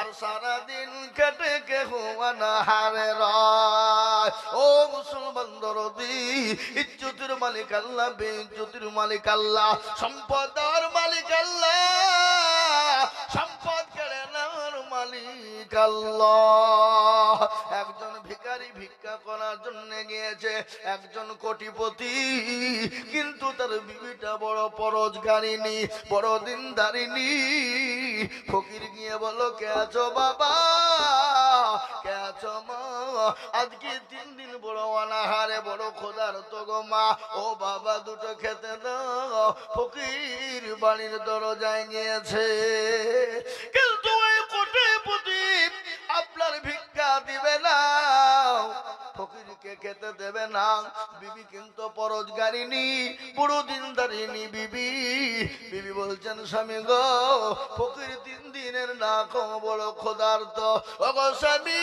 আর সারাদিন কেটে কেহ আনাহারে রয়। ও মুসলমান দরদি, ইজ্জতের মালিক আল্লাহ, বেইজ্জতের মালিক আল্লাহ, সম্পদের মালিক আল্লাহ, সম্পদ কেড়ে নেওয়ার মালিক আল্লাহ। একজন ভিখারি ভিক্ষা করার জন্য গিয়েছে, একজন কোটিপতি, কিন্তু তার বিবিটা বড় পরোজগারিনী, বড় দিনদারিনী। ফকির গিয়ে বলো, কে আছো বাবা, কে আছো মা, আজকে 3 দিন বড় অনাহারে, বড় খোদার তো গো মা, ও বাবা দুটো খেতে দাও। ফকির বাড়ির দরজায় গিয়েছে, কিন্তু ওই কোটিপতি আপনার ভিক্ষা দিবে না, ফকিরকে খেতে দেবে না। বিবি কিন্তু পরোজগারিনী, বুড়ো দিনদারিনী বিবি। বিবি বলছেন, স্বামী গো, ফকির 3 দিনের না খাও, বড় ক্ষুধার্ত। ও গো স্বামী,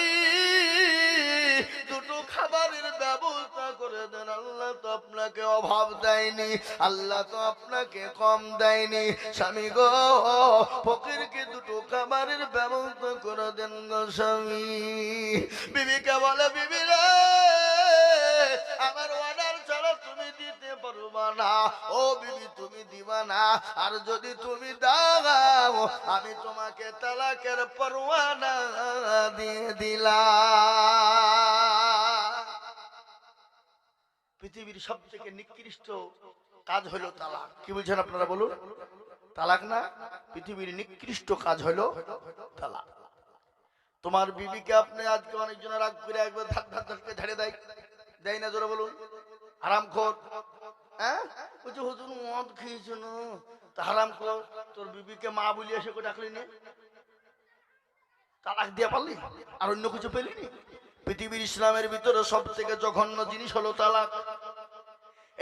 দুটো খাবারের ব্যবস্থা করে দেন, আল্লাহ তো আপনাকে অভাব দেয়নি, আল্লাহ তো আপনাকে কম দেয়নি। স্বামী গো, ফকিরকে দুটো খাবারের ব্যবস্থা করে দেন গো স্বামী। বিবিকে বলে, বিবি রে, আমার অর্ডার ছাড়া তুমি দিতে পারবা না। ও বিবি, তুমি দিবা না, আর যদি তুমি দাও আমি তোমাকে তালাকের পরোয়ানা দিয়ে দিলাম। পৃথিবীর সবথেকে নিকৃষ্ট কাজ হলো তালাক। কি বলছেন আপনারা বলুন? তালাক না, পৃথিবীর নিকৃষ্ট কাজ হলো তালাক। তোমার বিবিকে আপনি আজকে অনেকজন রাগ করে একবার ধাক ধাক ধাক্কে ঝেড়ে দেয়, দেয় না? জোরে বলুন। হারামখোর, হ্যাঁ, বলছে হুজুর মদ খেয়েছো না, তা হারামখোর, তোর বিবিকে মা বলি এসে করে ডাকলি নে, তালাক দিয়ে পারলি, আর অন্য কিছু পেলি নি? পৃথিবীর ইসলামের ভিতরে সব থেকে জঘন্য জিনিস হলো তালাক।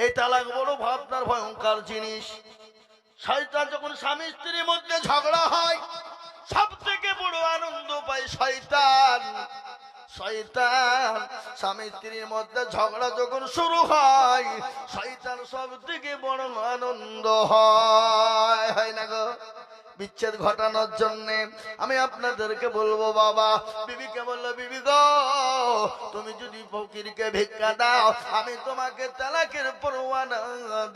এই তালাক বড় ভাবনার ভয়ঙ্কর জিনিস। শয়তান যখন স্বামী স্ত্রীর মধ্যে ঝগড়া হয়, সব থেকে বড় আনন্দ পায় শয়তান। শয়তান স্বামী স্ত্রীর মধ্যে ঝগড়া যখন শুরু হয়, শয়তান সব থেকে বড় আনন্দ হয় না গো? বিচ্ছেদ ঘটানোর জন্য আমি আপনাদেরকে বলবো, বাবা বিবিকে বললো, বিবি গো, তুমি যদি ফকিরকে ভিক্ষা দাও আমি তোমাকে তালাকের পরোয়ানা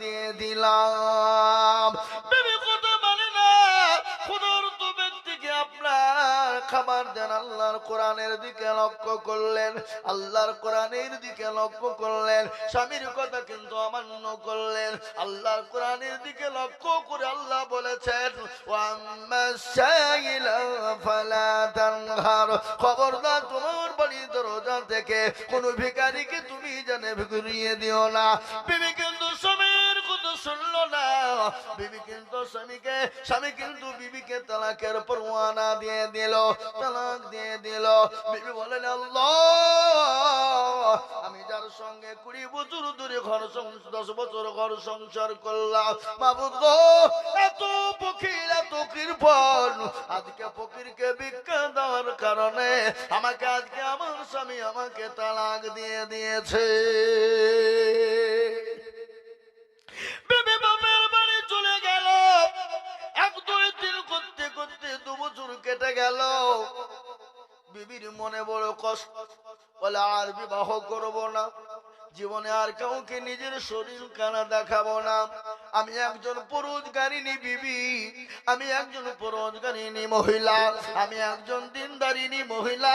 দিয়ে দিলাম। বিবি কথা মানে না, খোদার তো ব্যক্তিকে আপনার খাবার দেন। আল্লাহর কোরআনের দিকে লক্ষ্য করলেন, আল্লাহর কোরআনের দিকে লক্ষ্য করলেন, স্বামীর কথা কিন্তু অমান্য করলেন। আল্লাহর কোরআনের দিকে লক্ষ্য করে আল্লাহ বলেছেন, খবরদার তোমার বাড়ির দরজা থেকে কোন ভিখারিকে তুমি জানে ঘুরিয়ে দিও না। বিবি কিন্তু স্বামীর কথা শুনলো না, বিবি কিন্তু স্বামী কিন্তু বিবিকে তালাকের পরোয়ানা দিয়ে দিল, তালাক দিয়ে দিল। বিবি বলেন, আল্লাহ, আমি যার সঙ্গে 20 বছর ধরে 10 বছর ঘর সংসার করলাম, মাবুদ গো, এত ফকির এত কৃপণ, আজকে ফকিরকে ভিক্ষা দেওয়ার কারণে আমাকে আজকে আমার স্বামী আমাকে তালাক দিয়ে দিয়েছে। বিবি বাপের বাড়ি চলে গেল। 1-2 দিন করতে করতে 2 বছর কেটে গেল। বিবির মনে বড় কষ্ট, বলে আর বিবাহ করব না, জীবনে আর কাউকে নিজের শরীর কানা দেখাবো না। আমি একজন পরোজগারিনী বিবি, আমি একজন পরোজগারিনী মহিলা, আমি একজন দিনদারিনী মহিলা,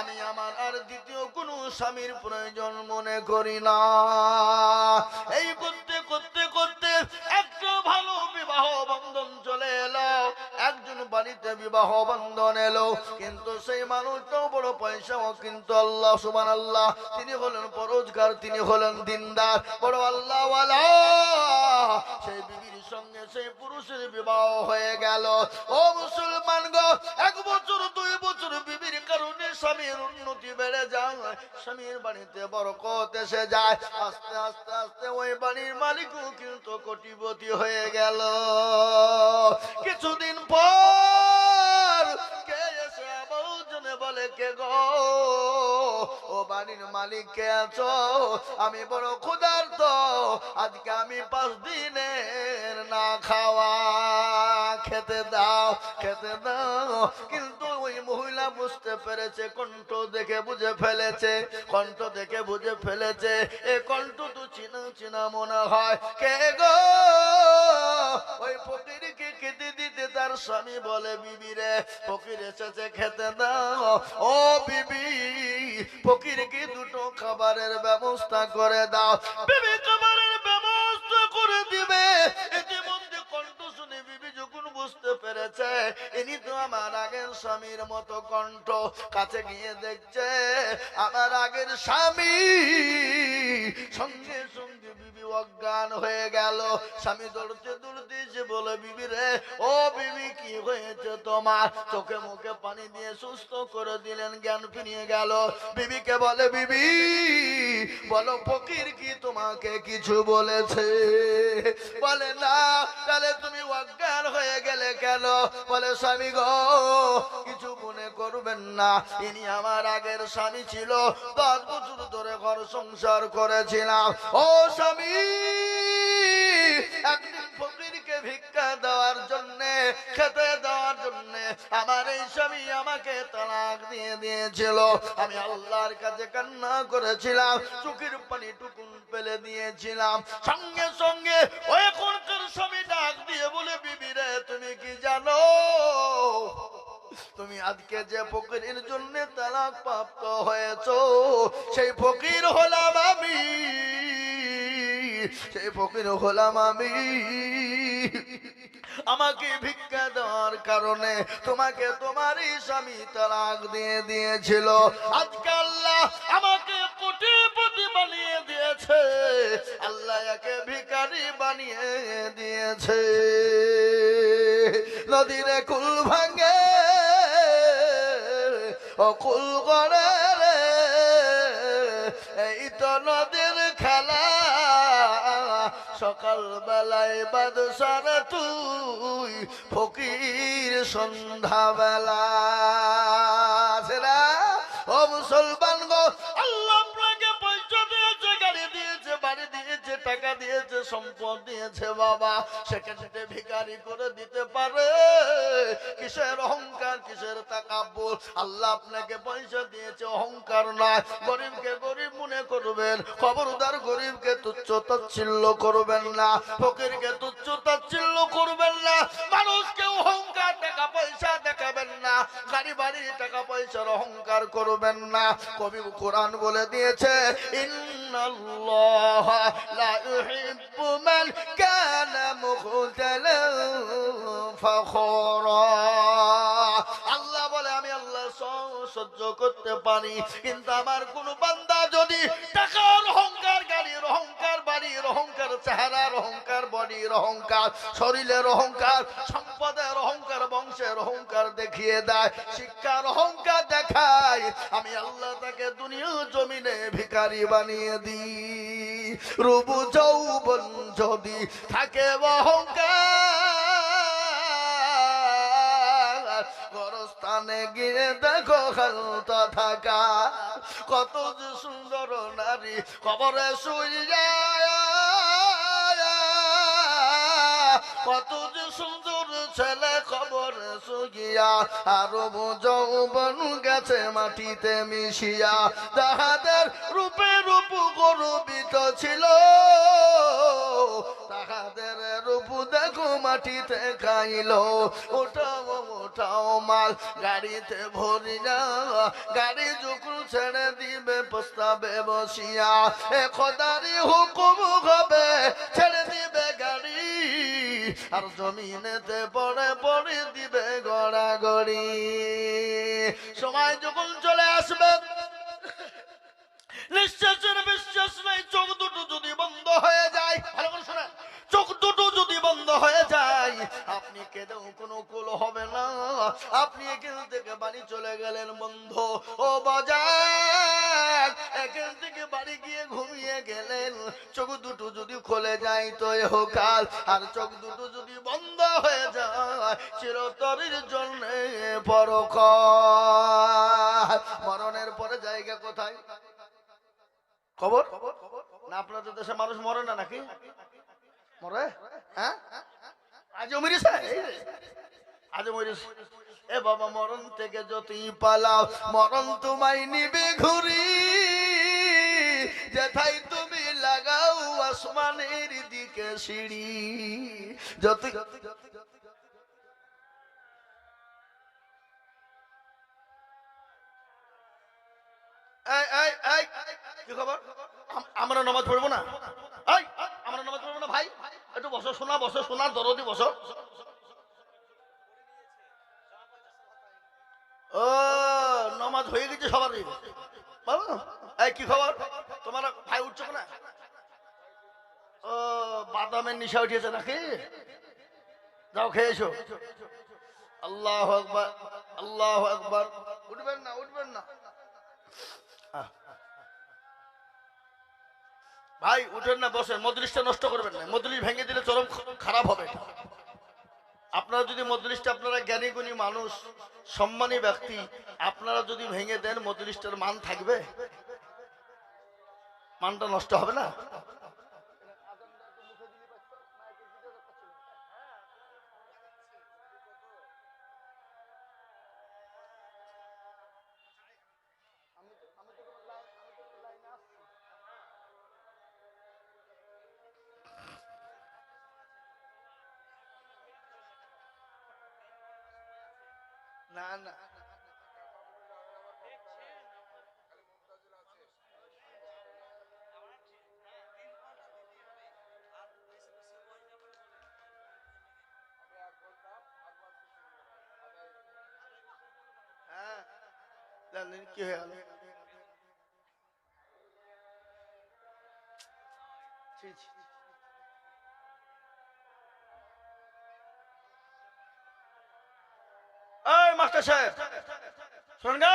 আমি আমার আর দ্বিতীয় কোনো স্বামীর প্রয়োজন মনে করি না। এই করতে করতে করতে একটা ভালো বিবাহ বন্ধন চলে এলো, একজন বাড়িতে বিবাহ বন্ধন এলো, কিন্তু সেই মানুষটাও বড় পয়সাও, কিন্তু আল্লাহ সুবহানাল্লাহ, তিনি হলেন পরোজগার, তিনি হলেন দিনদার, বড় আল্লাহওয়ালা। সেই বিবির সঙ্গে সেই পুরুষের বিবাহ হয়ে গেল। ও মুসলমান গো, 1 বছর 2 বছর বিবির কারণে স্বামীর উন্নতি বেড়ে যায়, স্বামীর বাড়িতে বরকত এসে যায়। আস্তে আস্তে আস্তে ওই বাড়ির মালিকও কিন্তু কোটিপতি হয়ে গেল। কিছুদিন পর কে এসে আবার বলে, কে গো, ও বাড়ির মালিক কে আছো? আমি বড় ক্ষুধার্ত, তো আজকে আমি 5 দিনের না খাওয়া, খেতে দাও খেতে দাও। কিন্তু ওই মহিলা বুঝতে পেরেছে, কণ্ঠ দেখে বুঝে ফেলেছে, কণ্ঠ দেখে বুঝে ফেলেছে এ কণ্ঠ তো চিনা চিনা মনে হয়। কে গো? ওই ফকিরকে খেতে দিতে তার স্বামী বলে, বিবি রে, ফকির এসেছে খেতে দাও। ও বিবি, ফকিরকে 2টো খাবারের ব্যবস্থা করে দাও। বিবি খাবারের ব্যবস্থা করে দিবে। ইতিমধ্যে কণ্ঠ শুনে বিবি যখন বুঝতে পেরেছে ইনি তো আমার আগের স্বামীর মতো কণ্ঠ, কাছে গিয়ে দেখছে আমার আগের স্বামী। সঙ্গে সঙ্গে বিবি অজ্ঞান হয়ে গেল। স্বামী দৌড়তে দৌড়তে এসে বলে, বিবি রে, ও বিবি, কি হয়েছে তোমার? চোখে মুখে পানি দিয়ে সুস্থ করে দিলেন, জ্ঞান ফিরিয়ে গেল। বিবিকে বলে, বিবি বলো, ফকির কি তোমাকে কিছু বলেছে? বলে না। তাহলে তুমি অজ্ঞান হয়ে গেলে কেন? বলে, স্বামী গো, কিছু মনে করবেন না, ইনি আমার আগের স্বামী ছিল, 10 বছর ধরে ঘর সংসার করেছিলাম। ও স্বামী, একদিন ফকিরকে ভিক্ষা দেওয়ার জন্য, খেতে দেওয়ার জন্য আমার এই স্বামী আমাকে তালাক দিয়ে দিয়েছিল। আমি আল্লাহর কাছে কান্না করেছিলাম, চোখের পানি টুকুন ফেলে দিয়েছিলাম। সঙ্গে সঙ্গে ওই এখনকার স্বামী ডাক দিয়ে বলে, বিবি রে, তুমি কি জানো তুমি আজকে যে ফকিরের জন্য তালাক প্রাপ্ত হয়েছো, সেই ফকির হলাম আমি, সেই ফকির হলাম আমি। আমাকে ভিক্ষা দেওয়ার কারণে তোমাকে তোমারই স্বামী তালাক দিয়ে দিয়েছিল। আজকে আল্লাহ আমাকে কোটিপতি বানিয়ে দিয়েছে, আল্লাহ একে ভিখারি বানিয়ে দিয়েছে। নদীরে কুল ভাঙে ও কুল গড়ে রে, এই তো নদীর খেলা। সকাল বেলায় বাদশার তুই, ফকির সন্ধ্যা বেলা। ও মুসলমান গো, আল্লাহ আপনাকে পয়সা দিয়েছে, গাড়ি দিয়েছে, বাড়ি দিয়েছে, টাকা দিয়েছে, সম্পদ দিয়েছে বাবা, সেখানে ভিখারি করে দিতে পারে? কিসের অহংকার, কিসের তাকাব্বুর? আল্লাহ আপনাকে পয়সা দিয়েছে, অহংকার নয়। গরিবকে গরিব মনে করবেন, খবরদার গরিবকে তুচ্ছ তাচ্ছিল্য করবেন না, ফকিরকে তুচ্ছ তাচ্ছিল্য করবেন না, মানুষকে অহংকার টাকা পয়সা দেখাবেন না, গাড়ি বাড়ি টাকা পয়সার অহংকার করবেন না। কবি কোরআন বলে দিয়েছে, ইন্নাল্লাহ লা ইউহিব্বু মান কানা মুখতালান ফখরা। আল্লাহ বলে, আমি আল্লাহ সহ্য করতে পারি, কিন্তু আমার কোন বান্দা যদি টাকার অহংকার, গাড়ির অহংকার, বাড়ির অহংকার, চেহারার অহংকার, বডির অহংকার, শরীরের অহংকার, সম্পদের অহংকার, বংশের অহংকার দেখিয়ে দেয়, শিক্ষার অহংকার দেখায়, আমি আল্লাহ তাকে দুনিয়া জমিনে ভিখারি বানিয়ে দিই। রূপ যৌবন যদি থাকে অহংকার, গরস্থানে গিয়ে দেখো খালতা থাকা। কত যে সুন্দর নারী কবরে শুইয়া, কত যে সুন্দর ছেলে খবরে শুইয়া, আরো যৌবন গেছে মাটিতে মিশিয়া। তাহাদের রূপে রূপ গর্বিত ছিল, তাহাদের রূপ দেখো মাটিতে খাইল। ওটাও ওটাও মাল গাড়িতে ভরিয়া, গাড়ি যখন ছেড়ে দিবে প্রস্তাবে বসিয়া, এ খোদারি হুকুম হবে ছেড়ে দিবে গাড়ি, আর জমিনেতে পড়ে পড়ে দিবে গড়াগড়ি। সময় যখন চলে আসবে, নিঃশ্বাসের বিশ্বাস নাই, চোখ দুটো যদি বন্ধ হয়ে যায়, ভালো করে শোনেন, চোখ দুটো যদি বন্ধ হয়ে যায়, আপনি কেঁদেও কোনো কুল হবে না। আপনি এখান থেকে বাড়ি চলে গেলেন বন্ধু, ও বাজার, এখান থেকে বাড়ি গিয়ে ঘুমিয়ে গেলেন, চোখ দুটো যদি খুলে যায় তো ইহকাল, আর চোখ দুটো যদি বন্ধ হয়ে যায় চিরতরের জন্য পরকাল। মরণের পরে জায়গা কোথায়? খবর না আপনাদের দেশে মানুষ মরে না নাকি? মরে? হ্যাঁ, আজও মরিছে, আজও মরিছে। এ বাবা, মরণ থেকে যতই পালাও মরণ তোমায় নিবে ঘুরি, যেথায় তুমি লাগাও আসমানের দিকে সিঁড়ি। যতই কি খবর? আমরা নামাজ পড়বো না? আমরা নামাজ পড়বো না ভাই? একটু বসো শোনা, বসো শোনা, দরদি বসো। ও, নামাজ হয়ে গেছে সবারই? এই কি খবর তোমার ভাই, উঠছো না? ও, বাদামের নিশা উঠিয়েছে নাকি? যাও খেয়ে এসো। আল্লাহু আকবার, আল্লাহু আকবার। উঠবেন না, উঠবেন না ভাই, উঠেন না, বসেন। মজলিসটা নষ্ট করবেন না, মজলিস ভেঙে দিলে চরম খারাপ হবে। আপনারা যদি মজলিসটা, আপনারা জ্ঞানী গুণী মানুষ, সম্মানী ব্যক্তি, আপনারা যদি ভেঙে দেন মজলিসটার মান থাকবে? মানটা নষ্ট হবে না? না না, হ্যাঁ, জানেন কি হয়ে গেল? ছি, ছি। এই মাস্টার সাহেব, শোন গো।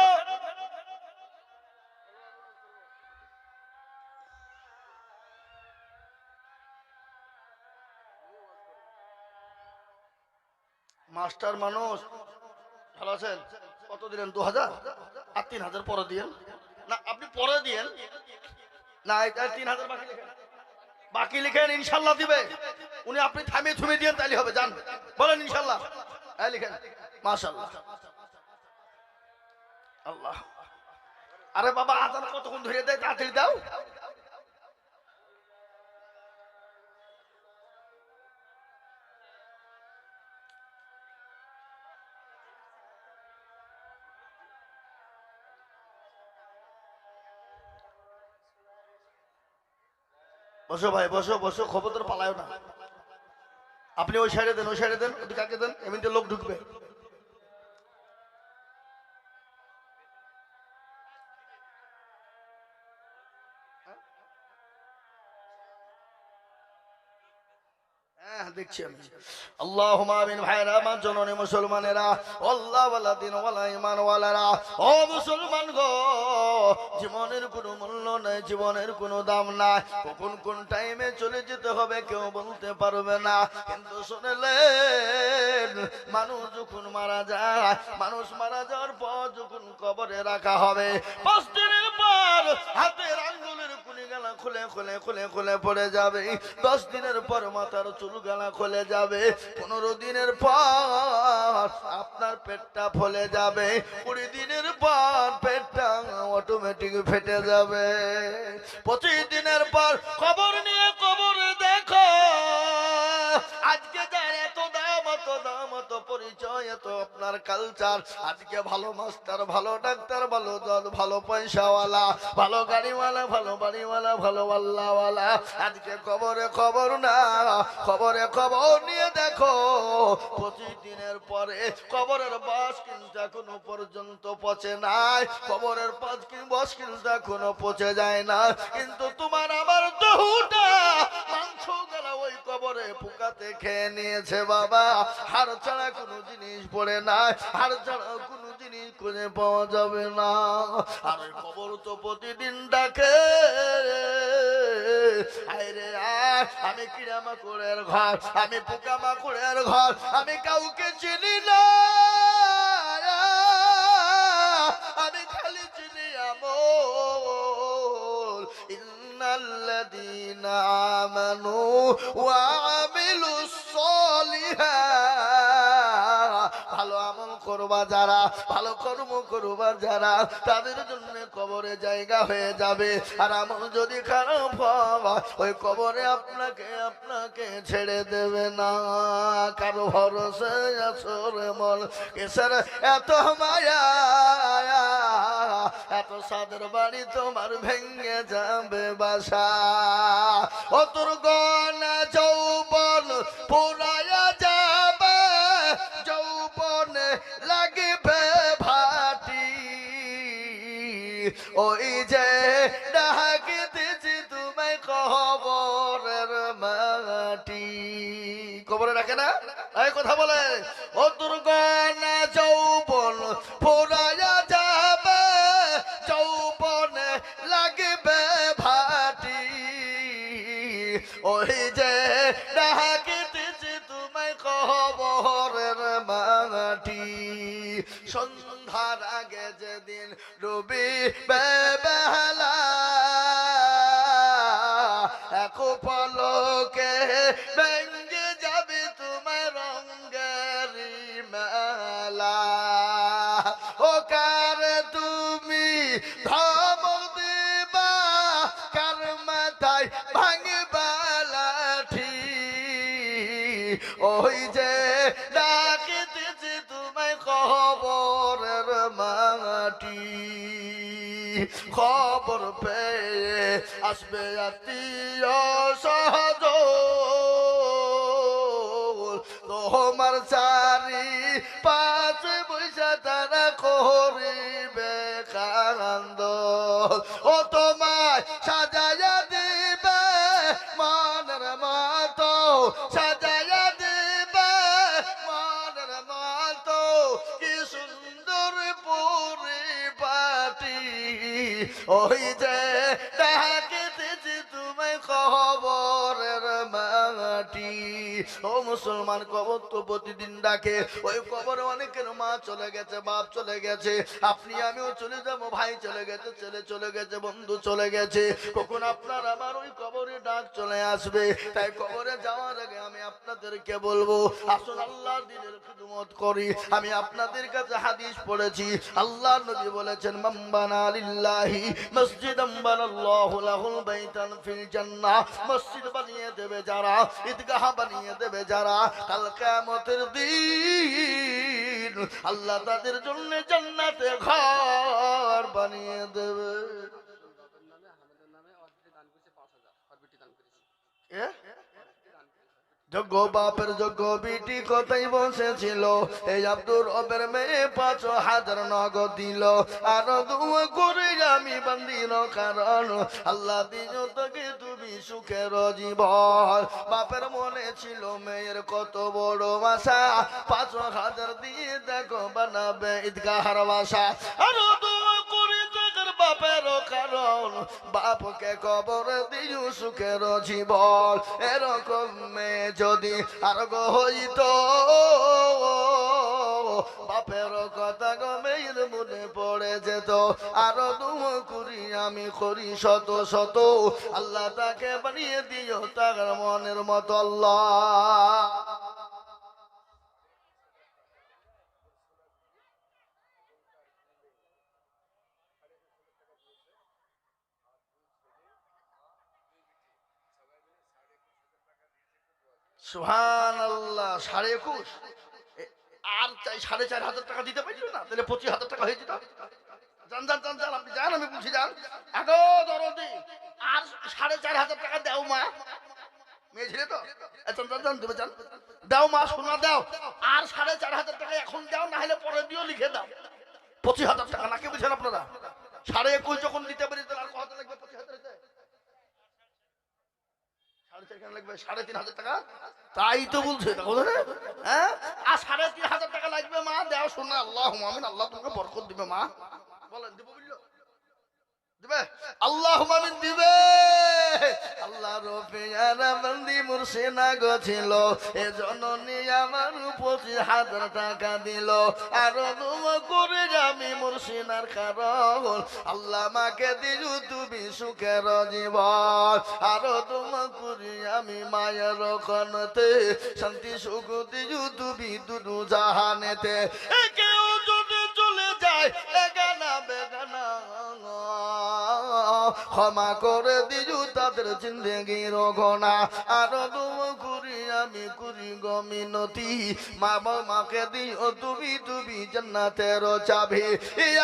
মাস্টার মানুষ, ভালো আছেন? কত দিলেন? 2000 আর 3000 পরে দিয়েন না, আপনি পরে দিয়েন না। এটা 3000 বাকি লিখেন, বাকি লিখেন, ইনশাল্লাহ দিবে উনি। আপনি থামিয়ে থুমিয়ে দিয়েন, তাইলে হবে। যান, বলেন ইনশাল্লাহ। হ্যাঁ লিখেন, মাশাআল্লাহ। আল্লাহ, আরে বাবা, আজান কতক্ষণ ধরে দেয়, তাড়াতাড়ি দাও। বসো ভাই, বসো বসো, খবরদার পালায় না। আপনি ওই সাইডে দেন, ওই সাইডে দেন, ওদিকে কাকে দেন, এমনিতে লোক ঢুকবে। দেখছি আমি। আল্লাহুম্মা আমিন। ভাইরা, আমার জননী মুসলমানেরা, আল্লাহ ওয়ালা দিন ওয়ালা ঈমান ওয়ালারা, ও মুসলমান গো, জীবনের কোনো মূল্য নাই, জীবনের কোনো দাম নাই। কখন কোন টাইমে চলে যেতে হবে কেউ বলতে পারবে না। কিন্তু শুনলেন, মানুষ যখন মারা যায়, মানুষ মারা যাওয়ার পর যখন কবরে রাখা হবে, 5 দিনের পর হাতের আঙ্গুলের কুনি গালা খুলে খুলে খুলে খুলে পড়ে যাবে। 10 দিনের পর মাথার চুল গালা খুলে যাবে। 15 দিনের পর আপনার পেটটা ফুলে যাবে। 20 দিনের পর পেটটা অটোমেটিক ফেটে যাবে। 25 দিনের পর কবর নিয়ে কবরে দেখো। আজকে যার এত দাম, এত দাম, এত পরিচয়, এত আপনার কালচার, আজকে ভালো মাস্টার, ভালো ডাক্তার, ভালো জজ, ভালো পয়সাওয়ালা, ভালো গাড়িওয়ালা, ভালো বাড়িওয়ালা, ভালো আল্লাহওয়ালা, আজকে খবরে খবর না। খবরে খবর নিয়ে দেখো, 25 দিনের পরে কবরের বাস কিন্তু এখনো পর্যন্ত পচে নাই। কবরের বাস কিন্তু এখনো পচে যায় না। কিন্তু তোমার আমার দেহটা, মাংস গলা ওই কবরে পোকাতে খেয়ে নিয়েছে বাবা। হাড় ছাড়া কোনো জিনিস পড়ে নাই, হাড় ছাড়া কোনো জিনিস খুঁজে পাওয়া যাবে না। আর ওই কবর তো প্রতিদিন ডাকে, আরে আয়, আমি কিরামাকুড়ের ঘর, আমি পোকামাকুড়ের ঘর, আমি কাউকে চিনি না, আমি খালি চিনি আমল। ইন্নাল্লাযী ভালো আমল করবা যারা, ভালো কর্ম করবা যারা, তাদের জন্য কবরে জায়গা হয়ে যাবে। আর আমল যদি খারাপ হয় ওই কবরে আপনাকে ছেড়ে দেবে না। কারো ভরসে আসরে মল কেসার এত মায়া, এত সাদের বাড়ি তোমার ভেঙে যাবে বাসা। ও তোর গনা যৌবন পুরায়া যাবে, যৌবনে লাগবে ভাটি, ওই যে ডাকিতেছি তোমায় কবরের মাটি। কবরে রাখে না এই কথা বলে। ও তোর গনা যৌবন পুরায়া যাবে, যৌবনে লাগবে ভাটি, ওই যে ডাকিতেছি তোমায় কবরের মাটি। সন্ধ্যার আগে যেদিন ডুবি বেলা, এক পলকে ভেঙে যাবে তোমার রঙের মেলা। ও কার তুমি ধমক দিবা, কার মাথায় ভাঙবা লাঠি, ওই যে ডাকিতেছি তোমায় কবরের মাটি। খবর পেয়ে আসবে আত্মীয় স্বজন, তোমার চারি পাশে বৈশা তারা করিবে কান্দ। ও তোমায় সাজাইয়া দিবে মনের মতো, সাজাইয়া দিবে মনের মতো, কি সুন্দর পরিপাটি, ওই যে ডাকিতেছি তোমায় কবরের মাটি। ও মুসলমান, কবর তো প্রতিদিন ডাকে। ওই কবরে অনেকের মা চলে গেছে, বাপ চলে গেছে, আপনি আমিও চলে যাবো, ভাই চলে গেছে, ছেলে চলে গেছে, বন্ধু চলে গেছে। কখন আপনার আমার ওই কবরে ডাক চলে আসবে। তাই কবরে যাওয়ার আগে আমি আপনাদেরকে বলবো, আসুন আল্লাহর দ্বীনের খিদমত করি। আমি আপনাদের কাছে হাদিস পড়েছি, আল্লাহ নবী বলেছেন, মান বানা লিল্লাহি মসজিদান বানাল্লাহু লাহুল বাইতান ফিল জান্নাহ। মসজিদ বানিয়ে দেবে যারা, ঈদগাহ বানিয়ে দেবে যারা, কাল কিয়ামতের দিন আল্লাহ তাদের জন্য জান্নাতে ঘর বানিয়ে দেবে। যোগ্য বাপের যোগ্য বিটি কোথায় বসেছিল, এই আব্দুর রবের মেয়ে ৫,০০০ নগদ দিল। আর দুয়া করে আমি বান্দিল, কারণ আল্লাহ দিন তোকে তুমি সুখের জীবন। বাপের মনে ছিল মেয়ের কত বড় আশা, ৫,০০০ দিয়ে দেখো বানাবে ঈদগাহর বাসা। আর দুয়া করে বাপের কারণ বাপকে কবর দিও সুখের জীবন। এরকম মেয়ে যদি আর হইত, বাপের কথা মেয়ের মনে পড়ে যেত। আরো দুয়া করি আমি করি শত শত, আল্লাহ তাকে বানিয়ে দিও তার মনের মতো। আল্লাহ সুবহানাল্লাহ। ২১,৫০০ আর চাই ৪,৫০০ টাকা দিতে পারছিল না, তাহলে ২৫,০০০ টাকা হয়ে যেত। যান যান যান যান, আপনি যান, আমি বলছি যান। এগো দরদি, আর ৪,৫০০ টাকা দাও মা। মেয়ে ছেলে তো যান দেবে, যান দাও মা, সোনা দাও। আর ৪,৫০০ টাকা এখন দাও, না হলে পরে দিও, লিখে দাও। ২৫,০০০ টাকা নাকি বুঝছেন আপনারা? ২১,৫০০ যখন দিতে পারি, তাহলে আর কত লাগবে? ২৫,০০০ লাগবে ৩,৫০০ টাকা। তাই তো বলছে, হ্যাঁ, আর ৩,৫০০ টাকা লাগবে মা, দেও শোনা। আল্লাহ আমিন, আল্লাহ তোমাকে বরকত দিবে মা। বলেন দিব, বুঝলো? দিবে আল্লাহুম্মা আমিন দিবে। আল্লাহর পেয়ারা বান্দি মুর্শিনা গো ছিল, এ জননী আমার 25,000 টাকা দিল। আরো দোয়া করে আমি মুর্শিনার কারণ আল্লাহ মাকে দিলু তুমি সুখের জীবন। আরো দোয়া করি আমি মায়ের কনতে শান্তি সুখ দিলু তুমি দুদু জাহানেতে। কেউ যদি চলে যায় এগানা বেগানা ক্ষমা করে দিজু তাদের জিন্দেগির গোনা। আরো দোয়া করি আমি করি গো মিনতি, মা মাকে দিও তুমি তুমি জান্নাতের চাবি।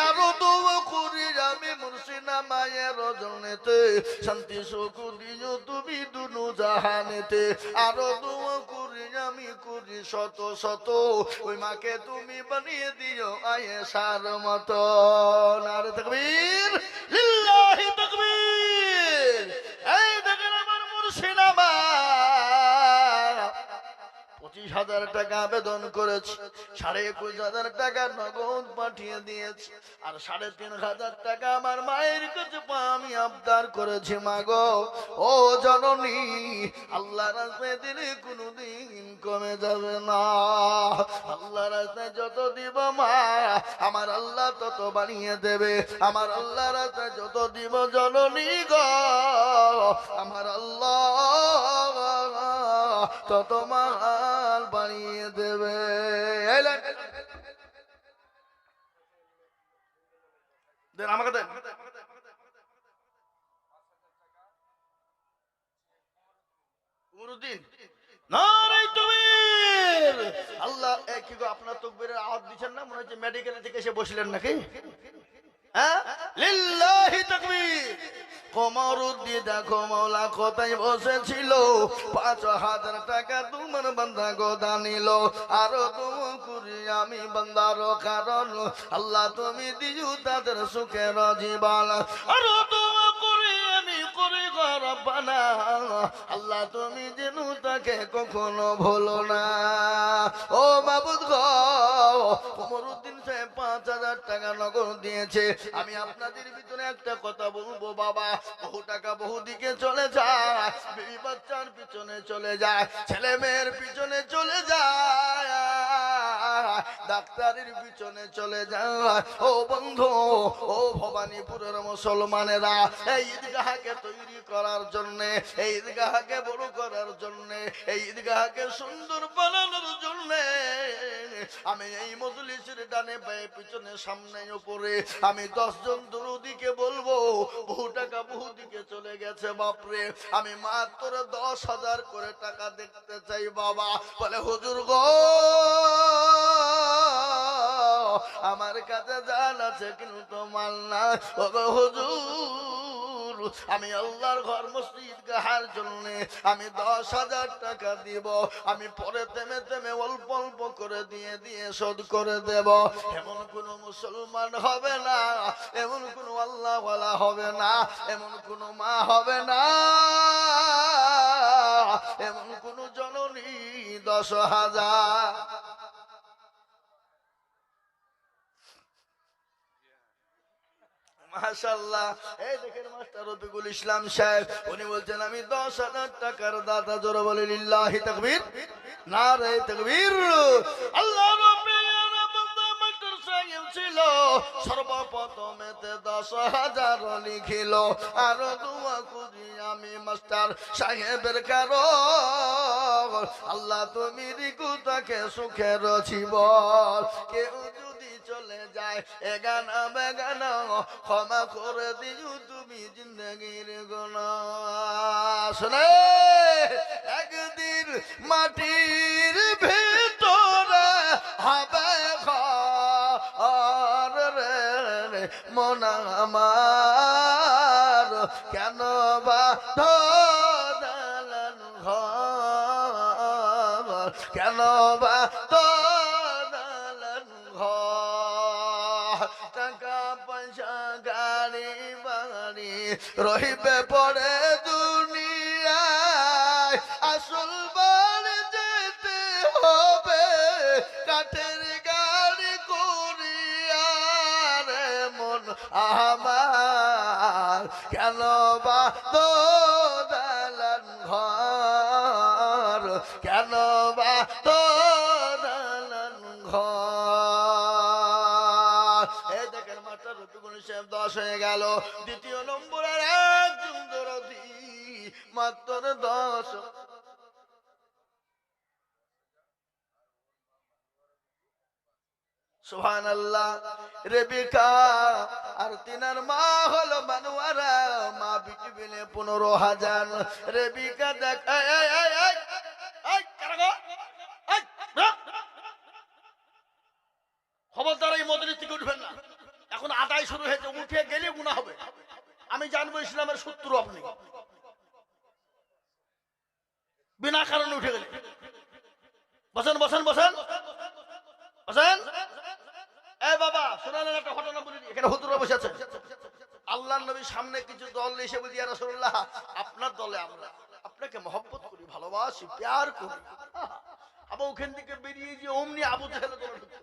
আরো দোয়া করি আমি মুর্শিনা মায়ের জন্যতে শান্তি সুখ দিও তুমি দুনু জাহানেতে। আরো দোয়া করি আমি করি শত শত ওই মাকে তুমি বানিয়ে দিও আয়েশার মতো। নারে তাকবীর, লিল্লাহি তাকবীর। এই দেখেন আমার মুর্শিদা মা 25,000 টাকা আবেদন করেছে, 21,500 টাকা নগদ পাঠিয়ে দিয়েছে, আর 3,500 টাকা আমার মায়ের কাছে আমি আবদার করেছি। মা গো ও জননী, আল্লাহ রাস্তায় দিলে কোনোদিন কমে যাবে না। আল্লাহ রাস্তায় যত দিব মা আমার আল্লাহ তত বানিয়ে দেবে। আমার আল্লাহ রাস্তায় যত দিব জননী গো আমার আল্লাহ তত মাল বানিয়ে দেবে। দেন আমাকে দেন। আল্লাহ কি গো আপনার তাকবীরের আওয়াজ দিচ্ছেন না? মনে হচ্ছে মেডিকেলে থেকে এসে বসলেন নাকি? হ্যাঁ, লিল্লাহি তাকবীর। কমরুদ্দিন দেখো মওলা কোথায় বসেছিল, 5,000 টাকা তোমার বান্দা গোদা নিল। আরো তুমি করি আমি বান্দার কারণ আল্লাহ তুমি দিও তাদের সুখের জীবন। আরো তুমি করি আমি করি গো রব্বানা, আল্লাহ তুমি যেন তাকে কখনো ভুলো না। ও মাবুদ গো, কমরুদ্দিন সাহেব 5,000 টাকা নগদ দিয়েছে। আমি আপনাদের ভিতরে একটা কথা বলবো বাবা, বহু টাকা বহু দিকে চলে যায়, বিবি বাচ্চার পিছনে চলে যায়, ছেলে মেয়ের পিছনে চলে যায়, ডাক্তারের পিছনে চলে যায়। ও বন্ধু, ও ভবানীপুরের মুসলমানেরা, এই ঈদগাহকে তৈরি করার জন্য, এই ঈদগাহকে বড় করার জন্য, এই ঈদগাহকে সুন্দর বানানোর জন্য আমি এই মজলিসের ডানে বায়ে পিছনে সামনে উপরে আমি 10 জন দরুদিকে বলবো, বহু টাকা বহু দিকে চলে গেছে বাপরে, আমি মাত্র 10,000 করে টাকা দেখতে চাই বাবা। বলে হুজুর গো আমার কাছে জান আছে কিন্তু মাল না। ও গো হুজুর, আমি আল্লাহর ঘর মসজিদ গাহার জন্য আমি 10,000 টাকা দিব, আমি পরে থেমে থেমে অল্প অল্প করে দিয়ে দিয়ে শোধ করে দেব। এমন কোন মুসলমান হবে না, এমন কোন আল্লাহওয়ালা হবে না, এমন কোন মা হবে না, এমন কোন জননী 10,000। মাশাআল্লাহ। এই দেখেন মাস্টার রফিকুল ইসলাম সাহেব, উনি বলছেন আমি 10,000 টাকার দাতা। জোরে বলে লিল্লাহি তাকবীর, নারে তাকবীর। আল্লাহ মাস্টার সাহেব ছিল সর্বপ্রথমেতে 10,000 লিখিল। আর দোয়া করি আমি মাস্টার সাহেবের কারণ আল্লাহ তুমি রিকু তাকে সুখের জীবন। কেউ যদি চলে যায় এগানা বেগানা ক্ষমা করে দিও তুমি জিন্দগির গুনাহ। শুনে একদিন মাটির ভিতরে হবে ঘর রে মন আমার, কেন বা দালান ঘর, কেন বা দালান ঘর, টাকা পয়সা গাড়ি বাড়ি রহিবে পড়ে দুনিয়ায়, আসল বাড়ি যেতে হবে কাঠের গাড়ি করিয়া রে মন আমার, কেন বা তো দালান ঘর, কেন বা তো দালান ঘর। এই দেখেন মাত্র রফিকুল সাহেব 10 হয়ে গেল। দ্বিতীয় নম্বরের একজন দরদি মাত্র 10। সুবহানাল্লাহ। রেবিকা আর তিনার মা হলো মানওয়ারা, মা বিটি বিলে 15,000। রেবিকা দেখ খবরদার এই মজলিস থেকে উঠবেন না। এখন আদায় শুরু হয়েছে, উঠে গেলে গুনাহ হবে। আমি জানবো ইসলামের শত্রু আপনি, বিনা কারণে উঠে গেলে। বসেন বসেন বসেন বসেন। এই বাবা শুনালেন একটা ঘটনা বলি। এখানে হুজুররা বসে আছে। আল্লাহর নবীর সামনে কিছু দল এসে বলি, ইয়া রাসূলুল্লাহ আপনার দলে আমরা আপনাকে মহব্বত করি, ভালোবাসি, প্যার করি। আবার ওখান থেকে বেরিয়ে যে অমনি আবু জাহেলের দলে ঢুকছে।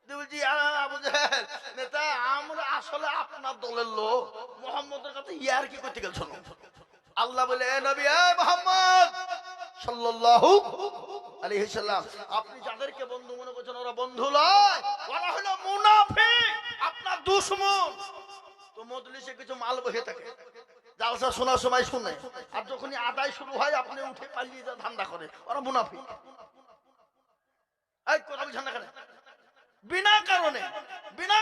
বলছি আবু জাহেল নেতা, আমরা আসলে আপনার দলের লোক, মুহাম্মদের কাছে ইয়ার কি করতে গেল? শোনো, আল্লাহ বলে এ নবী, এ মুহাম্মদ সাল্লাল্লাহু আলাইহি সাল্লাম, আপনি যাদেরকে বন্ধু মনে করছেন ওরা বন্ধু নয়, ওরা হলো মুনাফিক, আপনার দুশমন। তো মজলিসে কিছু মাল বসে থাকে, জালসা শোনার সময় শুনে, আর যখনই আদায় শুরু হয় আপনি উঠে পালিয়ে যা ধান্দা করে, ওরা মুনাফিক। এই কথা বলছেন না কেন? বিনা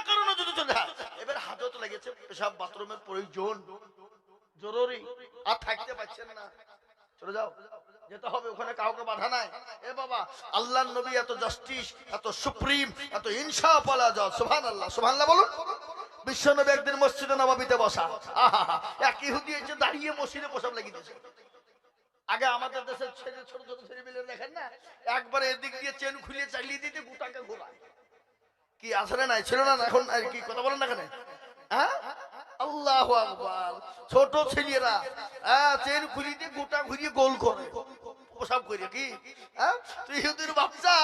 কারণে যদি চলে যায়। এবার হাজত লেগেছে, পেশাব বাথরুমের প্রয়োজন জরুরি, আর থাকতে পারছেন না, চলে যাও, যেতে হবে, ওখানে কাউকে বাধা নাই। এ বাবা, আল্লাহর নবী এত জাস্টিস, এত সুপ্রিম, এত ইনসাফ ওয়ালা জাত। সুবহানাল্লাহ, সুবহানাল্লাহ বলুন। বিশ্বনবী একদিন মসজিদে নববীতে বসা, আহা, এক ইহুদি এসে দাঁড়িয়ে মসজিদে প্রসাব লাগিয়ে দিয়েছে। আগে আমাদের দেশের ছেলে, ছোট ছোট ছেলেমেয়ে দেখেন না, একবারে এদিক দিয়ে চেন খুলিয়ে চালিয়ে দিতে গোটাকে ঘোরায়। কি আসলে নাই, ছিল না? এখন আর কি কথা বলেন না কেন? হ্যাঁ, আল্লাহু আকবার। ছোট ছেলেরা চেন খুলিয়ে গোটা ঘুরিয়ে গোল করে প্রসাব করে। কি তুই ইহুদির বাচ্চা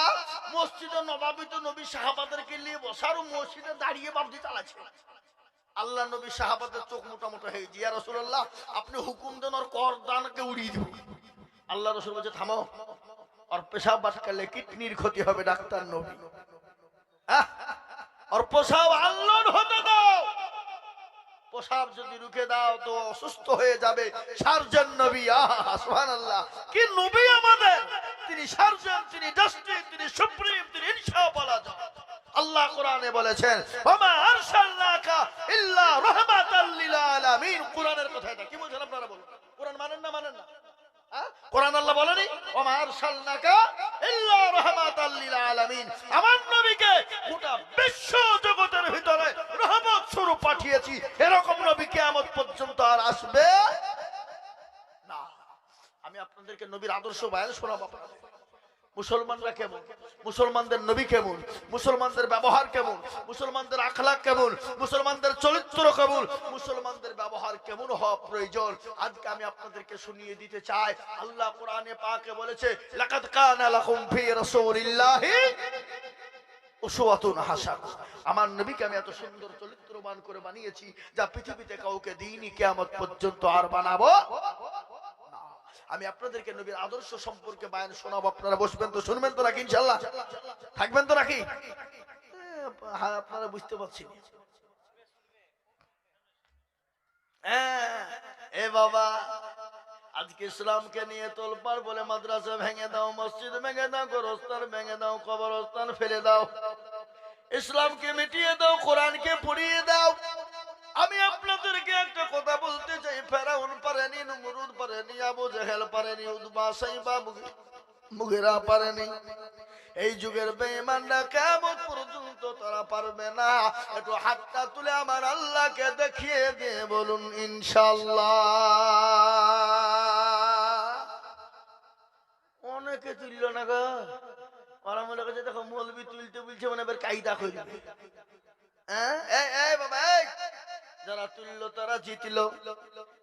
মসজিদে নববীতে নবী সাহাবাদেরকে নিয়ে বসার, মসজিদে দাঁড়িয়ে বাবজি চালাচ্ছে। আল্লাহ নবী সাহাবাদের চোখ মোটা মোটা হয়ে গিয়ে, ইয়া রাসূলুল্লাহ আপনি হুকুম দেন ওর করদানকে উড়িয়ে দেব। আল্লাহ রাসূল বলছে থামো, আর পেশাব বাটকালে কিডনির ক্ষতি হবে। ডাক্তার নবী, আর পেশাব আল্লাহর হতে দাও, পেশাব যদি রুখে দাও তো অসুস্থ হয়ে যাবে। সার্জন নবী, আহা সুবহানাল্লাহ, কি নবী আমাদের! তিনি সার্জন, তিনি জাস্টিস, তিনি সুপ্রিম, তিনি ইনসাফ ওয়ালা জাত। আল্লাহ কোরআনে বলেছেন ওমা আরসালনাকা ইল্লা রাহমাতাল লিল আলামিন। কোরআনের কথা এটা। কি বলছেন আপনারা বলুন? কোরআন মানেন না? মানেন না? কোরআন আল্লাহ বলেনি ওমা আরসালনাকা ইল্লা রাহমাতাল লিল আলামিন, আমার নবীকে গোটা বিশ্ব জগতের ভিতরে রহমত স্বরূপ পাঠিয়েছি। এরকম নবী কিয়ামত পর্যন্ত আর আসবে না। আমি আপনাদেরকে নবীর আদর্শ বয়ান শোনাবো। মুসলমানরা কেমন, মুসলমানদের নবী কেমন, মুসলমানদের ব্যবহার কেমন, মুসলমানদের আখলাক কেমন, মুসলমানদের চরিত্র কেমন, মুসলমানদের ব্যবহার কেমন হওয়া প্রয়োজন, আজকে আমি আপনাদেরকে শুনিয়ে দিতে চাই। আল্লাহ কোরআনে পাকে বলেছে লাকাদ কানা লাকুম ফি রাসূলিল্লাহি উসওয়াতুন হাসানাহ। আমার নবীকে আমি এত সুন্দর চরিত্রবান করে বানিয়েছি যা পৃথিবীতে কাউকে দিইনি, কিয়ামত পর্যন্ত আর বানাবো। আমি আপনাদেরকে নবীর আদর্শ সম্পর্কে বয়ান শোনাবো। আপনারা বসবেন তো, শুনবেন তো নাকি? ইনশাআল্লাহ থাকবেন তো নাকি? হ্যাঁ, আপনারা বুঝতে পারছেন। এ বাবা, আজকে ইসলামকে নিয়ে তোলপাড় বলে মাদ্রাসা ভেঙে দাও, মসজিদ ভেঙে দাও, গোরস্থান ভেঙে দাও, কবরস্থান ফেলে দাও, ইসলামকে মিটিয়ে দাও, কোরআনকে পুড়িয়ে দাও। আমি আপনাদেরকে একটা কথা বলতে চাই, ফেরাউন পারেনি, নমরুদ পারেনি, আবু জেহেল পারেনি, উতবা সাইবা মুগিরা পারেনি। এই যুগের বেঈমানরা কিয়ামত পর্যন্ত তারা পারবে না। একটু হাতটা তুলে আমার আল্লাহকে দেখিয়ে দিয়ে বলুন ইনশাআল্লাহ। অনেকে তুলল না গো, ওরা মনে করছে দেখো মৌলবি তুলতে বলছে, মানে এবার কায়দা কইল। এই বাবা, যারা তুললো তারা জিতল,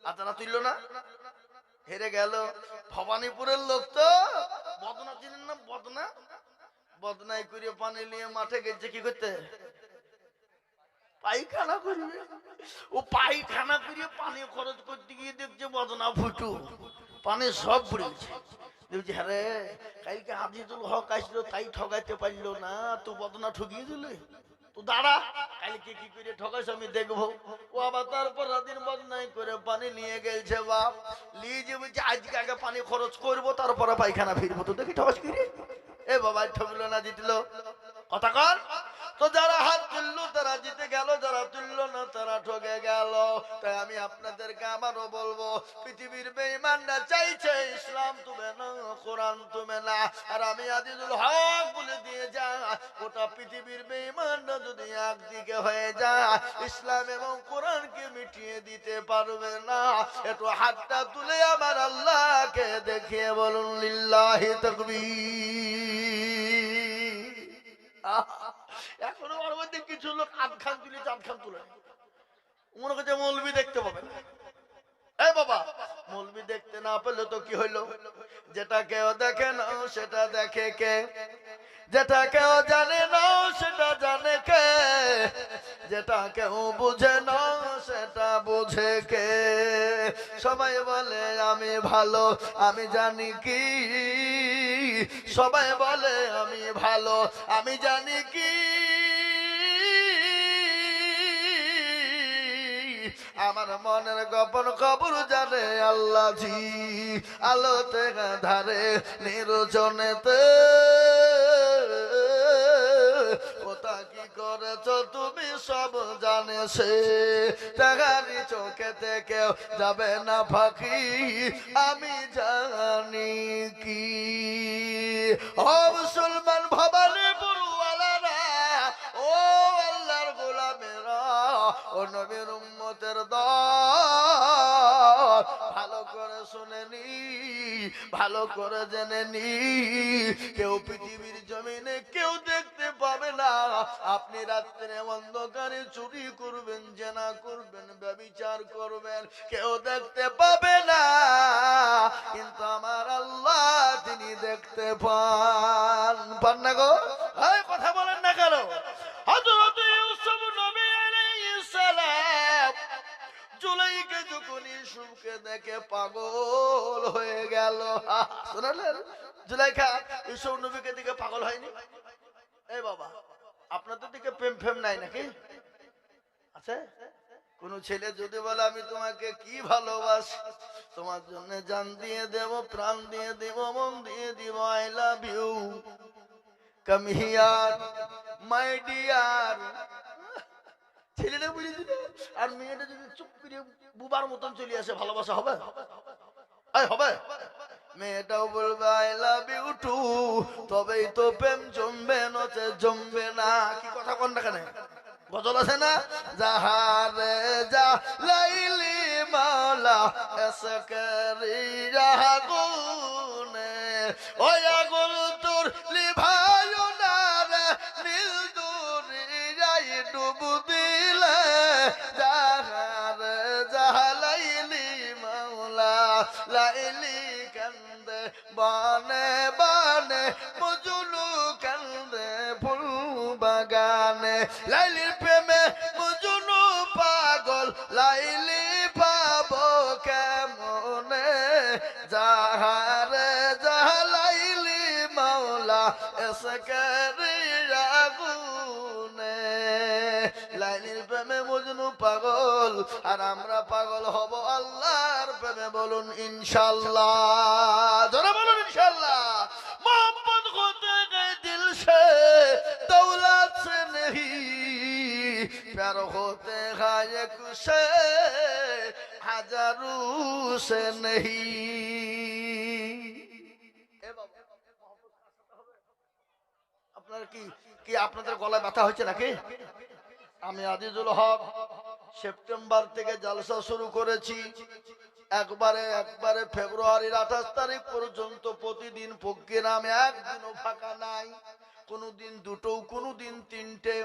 আর যারা তুলল না হেরে গেল। ভবানীপুরের লোক তো বদনা চিনেন না? বদনাই করে পানি নিয়ে মাঠে গেছে কি করতে? পায়খানা করবে। ও পায়খানা করে পানি খরচ করতে গিয়ে দেখছে বদনা ফুটু, পানি সব পড়েছে। দেখছি হ্যাঁ রে, কালকে আজিজুল হক আসলো তাই ঠগাইতে পারলো না, তো বদনা ঠকিয়ে দিলে। তো দাঁড়া, কালকে কি করে ঠকাইছ আমি দেখবো। ও আবার তারপর রাতের বদনাই করে পানি নিয়ে গেছে বাপ। নিয়ে যে বলছে আজকে আগে পানি খরচ করবো তারপরে পায়খানা ফিরবো। তো দেখি ঠকাস কি রে, এ বাবা ঠকলো না জিতলো কথা কর। তো যারা হাত তুললো তারা জিতে গেল, যারা তুললো না তারা ঠকে গেল। তাই আমি আপনাদেরকে আবারও বলবো, পৃথিবীর বেঈমানরা চাইছে ইসলাম তুমি না, কোরআন তুমি না, আর আমি আজিজুল হক বলে দিয়ে যা গোটা পৃথিবীর বেঈমানরা যদি একদিকে হয়ে যায় ইসলাম এবং কোরআনকে মিটিয়ে দিতে পারবে না। একটু হাতটা তুলে আমার আল্লাহকে দেখিয়ে বলুন লিল্লাহি তাকবীর। এখনো ওর মধ্যে কিছু লোক আধ খান তুলে চাঁদ খান তুলে মনে করছে মৌলবি দেখতে পাবে না। এই বাবা, মৌলবি দেখতে না পেলে তো কি হইলো? যেটা কেউ দেখে না সেটা দেখে কে, যেটা কেউ জানে না সেটা জানে কে, যেটা কেউ বুঝে না সেটা বুঝে কে। সবাই বলে আমি ভালো, আমি জানি কি, সবাই বলে আমি ভালো, আমি জানি কি, আমার মনের গোপন খবর জানে আল্লাহ জি। আলোতে ধারে নির্জনেতে কোথা কি করেছ তুমি সব জানে সে। টাকারি চোখে থেকে যাবে না ফাঁকি, আমি জানি কি। ও মুসলমান ভবানী পুরওয়ালারা, ও আল্লাহর গোলামেরা, ও নবীর উম্মতের দল, ভালো করে শুনে নি, ভালো করে জেনে নি, কেউ পৃথিবীর জমিনে কেউ দেখতে পাবে না আপনি রাত্রে অন্ধকারে চুরি করবেন, জেনা করবেন, ব্যভিচার করবেন, কেউ দেখতে পাবে না, কিন্তু আমার আল্লাহ তিনি দেখতে পান। পান না গো? এই কথা বলেন না কেন? হযরত ইউসুফ নবী আলাইহিস সালাম জুলাইকে যখন ইউসুফকে দেখে পাগল হয়ে গেল। শুনলেন? জুলাইখা ইউসুফ নবীকে দেখে পাগল হয়নি? এই বাবা, আপনাদের দিকে প্রেম ফেম নাই নাকি? আছে? কোন ছেলে যদি বলে আমি তোমাকে কি ভালোবাসি, তোমার জন্য জান দিয়ে দেব, প্রাণ দিয়ে দেব, মন দিয়ে দিব, I love you, come here my dear, ছেলেটা বুঝে দিল। আর মেয়েটা যদি চুপ করে বুবার মতন চলে আসে, ভালোবাসা হবে? হবে? মেয়েটাও বলবে আই লাভ ইউ টু, তবেই তো প্রেম জমবে, নচে জমবে না। কি কথা কোন না কেন? গজল আছে না? জাহারে যা লাইলি মাওলা এসকেরি আগুনে, ওই আগুন তোর লিভায়ো না রে, নীল দরিয়াই ডুব দিলে। জাহারে যা লাইলি মাওলা লাইলি কান্দে বানে বানে, মজনু কান্দে ফুল বাগানে। লাইলির প্রেমে মজনু পাগল, লাইলি পাবো কেমনে? জাহারে যাহা লাইলি মাওলা এসকেরি আগুনে। লাইলির প্রেমে মজনু পাগল, আর আমরা পাগল হব আল্লাহর প্রেমে। বলুন ইনশাআল্লাহ, জোরে বলুন ইনশাআল্লাহ। मोहब्बत होते गए दिल से दौलत से नहीं, प्यार होते हैं एक से हजारों से नहीं। আপনার কি কি আপনাদের গলায় ব্যথা হচ্ছে নাকি? আমি আজিজুল হক সেপ্টেম্বর থেকে জলসা শুরু করেছি। একবারে ফেব্রুয়ারির 28 তারিখ পর্যন্ত প্রতিদিন প্রোগ্রাম, একদিনও ফাঁকা নাই। কোনদিন দুটো, কোনদিন তিনটে।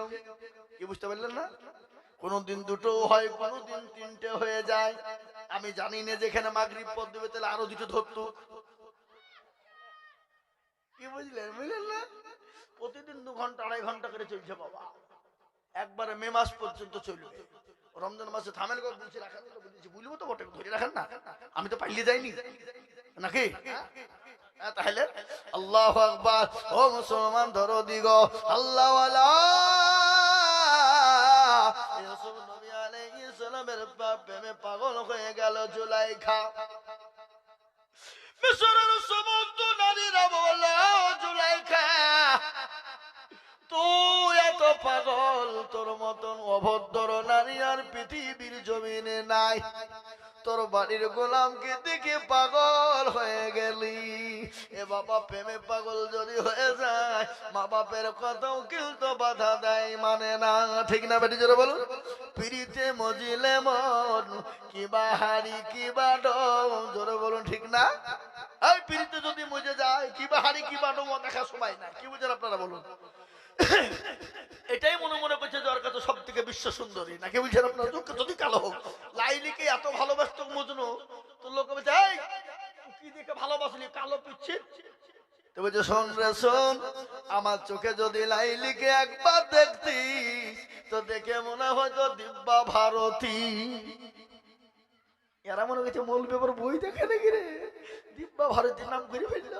কি বুঝতে পারলেন না? কোনদিন দুটো হয়, কোনদিন তিনটে হয়ে যায়। আমি জানি না যেখানে মাগরিব পদ দেবে তাহলে আরো দুটো ধরতো। কি বুঝলেন? বুঝলেন না? প্রতিদিন 2 ঘন্টা 2.5 ঘন্টা করে চলছে বাবা। একবারে মে মাস পর্যন্ত চলবে। রমজান মাসে থামেন গো, বলছি রাখেন, বলছি বুঝবো তো বটে, ধরে রাখেন না, আমি তো পাইলে যাইনি নাকি। তাহলে আল্লাহু আকবার। ও মুসলমান ধরো দিগ আল্লাহ ইউসুফ নবী আলাইহিস সালামের প্রেমে পাগল হয়ে গেল জুলাইখা। মিশরের সমস্ত নারীরা বলল, জুলাইখা তুই এত পাগল, তোর মতন অভদ্র নারী আর পৃথিবীর জমিনে নাই। তোর বাড়ির গোলামকে দেখে পাগল হয়ে গেলি। এ বাবা, প্রেমে পাগল যদি হয়ে যায়, মা বাপের কথাও কিন্তু বাধা দেয়, মানে না, ঠিক না বেটি? জোরে বলুন। পিড়িতে মজিলে মন, কিবা হাড়ি কিবা ডোম, জোরে বলুন, ঠিক না? এই পিড়িতে যদি মজে যায়, কিবা হাড়ি কিবা ডোম দেখা সময় না, কি বুঝেন আপনারা বলুন? এটাই মনে মনে করছে যে ওর কাছে সব থেকে বিশ্ব সুন্দরী, নাকি বলছেন আপনার? যদি কালো হোক, লাইলিকে এত ভালোবাসত মজনু, তো লোক বলছে এই কি দেখে ভালোবাসলি, কালো পিচ্ছি। তো বলছে শোন রে শোন, আমার চোখে যদি লাইলিকে একবার দেখতি, তো দেখে মনে হয়তো দিব্যা ভারতী। এরা মনে করছে মৌলবি আবার বই দেখে নাকি রে, দিব্যা ভারতীর নাম করে ফেলল।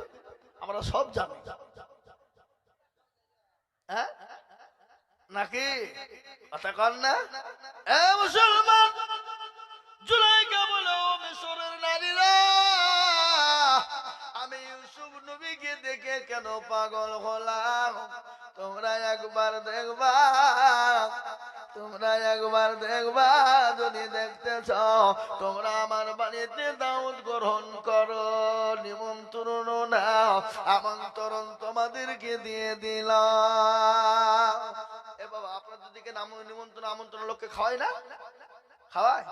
আমরা সব জানি, হ্যাঁ নাকি? কথা কন না? এ মুসলমান, জুলাইখা বলো, মিশরের নারীরা, আমি ইউসুফ নবীকে দেখে কেন পাগল হলাম, তোমরা একবার দেখবা, তোমরা একবার দেখবা। যদি দেখতে চাও, তোমরা আমার বাড়িতে দাওয়াত গ্রহণ করো, নিমন্ত্রণ নাও, আমন্ত্রণ তোমাদেরকে দিয়ে দিলাম। এ বাবা, আপনাদের দিকে নিমন্ত্রণ আমন্ত্রণ লোককে খাওয়ায় না? খাওয়ায়।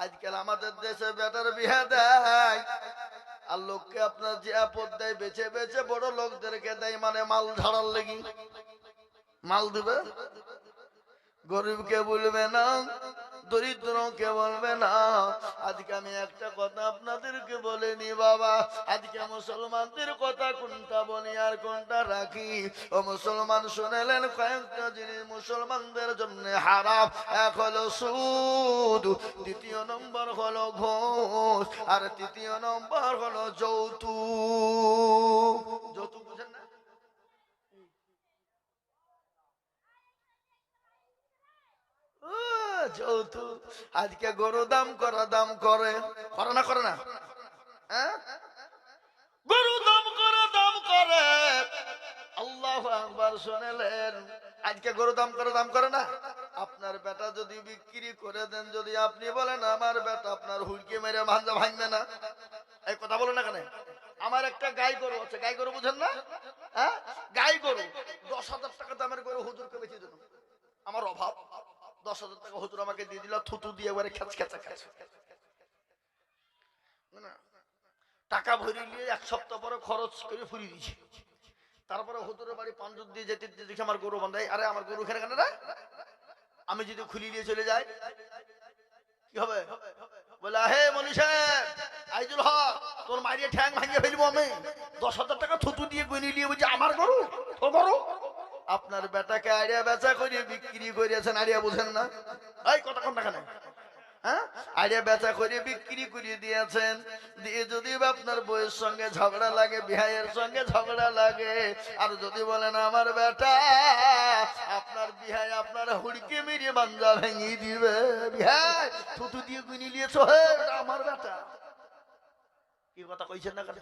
আজকাল আমাদের দেশে বেটার বিয়ে দেয়, আর লোককে আপনার যে আপদ দেয় বেছে বেছে বড় লোকদেরকে দেয়, মানে মাল ঝাড়ার লেগে মাল দিবে। গরিবকে বলবে না, দরিদ্রকে বলবে না। আজকে আমি একটা কথা আপনাদেরকে বলিনি বাবা, আজকে মুসলমানদের কথা কোনটা বলি আর কোনটা রাখি। ও মুসলমান, শুনেলেন কয়েকটা জিনিস মুসলমানদের জন্য হারাম। এক হলো সুদ, দ্বিতীয় নম্বর হলো ঘুষ, আর তৃতীয় নম্বর হলো যৌতুক। যৌতুক বুঝেন না? যৌতুক। আজকে গরু দাম করে করে না, করে না? হ্যাঁ, গরু দাম করে। আল্লাহু আকবার। শুনেলেন, আজকে গরু দাম করে না? আপনার বেটা যদি বিক্রি করে দেন, যদি আপনি বলেন আমার বেটা আপনার হুড়কে মেরে ভাঞ্জা ভাঙবে না, এই কথা বলে না কেন? আমার একটা গাই গরু আছে, গাই গরু বুঝেন না? হ্যাঁ, গাই গরু 10,000 টাকা দামের গরু হুজুরকে বেঁচে দিল। আমার অভাব, 10,000 টাকা হুজুর আমাকে দিয়ে দিল, থুতু দিয়ে একবারে খেচ খেচা খেচ। টাকা ভরি নিয়ে 1 সপ্তাহ পরে খরচ করে ফুরিয়ে দিয়েছি। তারপরে হুজুরের বাড়ি পাঞ্জুর দিয়ে যেতে দেখি আমার গরু বান্ধাই। আরে আমার গরু এখানে কেন রে? আমি যদি খুলি দিয়ে চলে যাই কি হবে? বলে হে মনি সাহেব, আইজুল হক, তোর মারিয়ে ঠ্যাং ভাঙিয়ে ফেলবো আমি। 10,000 টাকা থুতু দিয়ে গনি নিয়ে বলছে আমার গরু, তোর গরু। আপনার বেটাকে আড়িয়া বেচা করে বিক্রি করিয়েছেন, আড়িয়া বুঝেন না? এই কথা কন না কেন? হ্যাঁ, আড়িয়া বেচা করে বিক্রি করে দিয়েছেন। দিয়ে যদি আপনার বউয়ের সঙ্গে ঝগড়া লাগে, বিহাইয়ের সঙ্গে ঝগড়া লাগে, আর যদি বলেন আমার বেটা, আপনার বিহাই আপনার হুড়কে মেরে বাঞ্জা ভেঙে দিবে। বিহাই থুতু দিয়ে গুনি নিয়েছো, হে আমার বেটা। কি কথা কইছেন না কেন?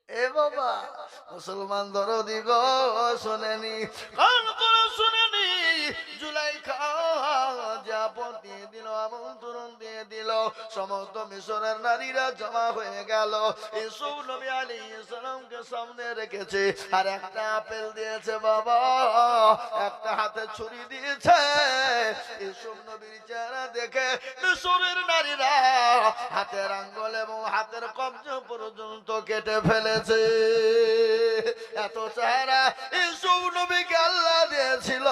এ বাবা, মুসলমান দরদি গো, শোনেনি, কান করে শোনেনি। জুলাইখা যাপন দিয়ে দিল, আমন্ত্রণ দিয়ে দিল, সমস্ত মিশরের নারীরা জমা হয়ে গেল। ইউসুফ নবী আলাইহিস সালামকে সামনে রেখেছে, আর একটা আপেল দিয়েছে বাবা, একটা হাতে ছুরি দিয়েছে। ইউসুফ নবীর চেহারা দেখে মিশরের নারীরা হাতের আঙ্গুল এবং হাতের কবজি পর্যন্ত কেটে ফেলেছে। এত চেহারা ইউসুফ নবীকে আল্লাহ দিয়েছিল।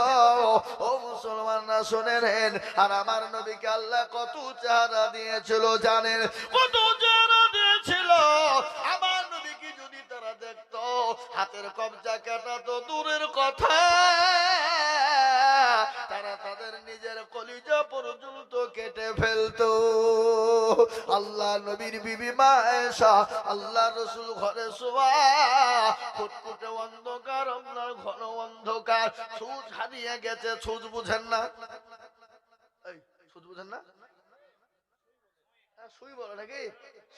ও মুসলমানরা শুনেন, আর আমার নবীকে আল্লাহ কত চেহারা দিয়েছিল জানেন? কত চেহারা দিয়েছিল। আমার নবীকে যদি তারা দেখতো, হাতের কবজা কাটা তো দূরের কথা, ফেলতো। আল্লাহ নবীর বিবি মা আয়েশা, আল্লাহ রসুল ঘরে শোয়া, ফুটফুটে অন্ধকার, আপনার ঘন অন্ধকার, সূর্য হারিয়ে গেছে। সূর্য বুঝেন না? এই সূর্য বুঝেন না? সুই বলে নাকি?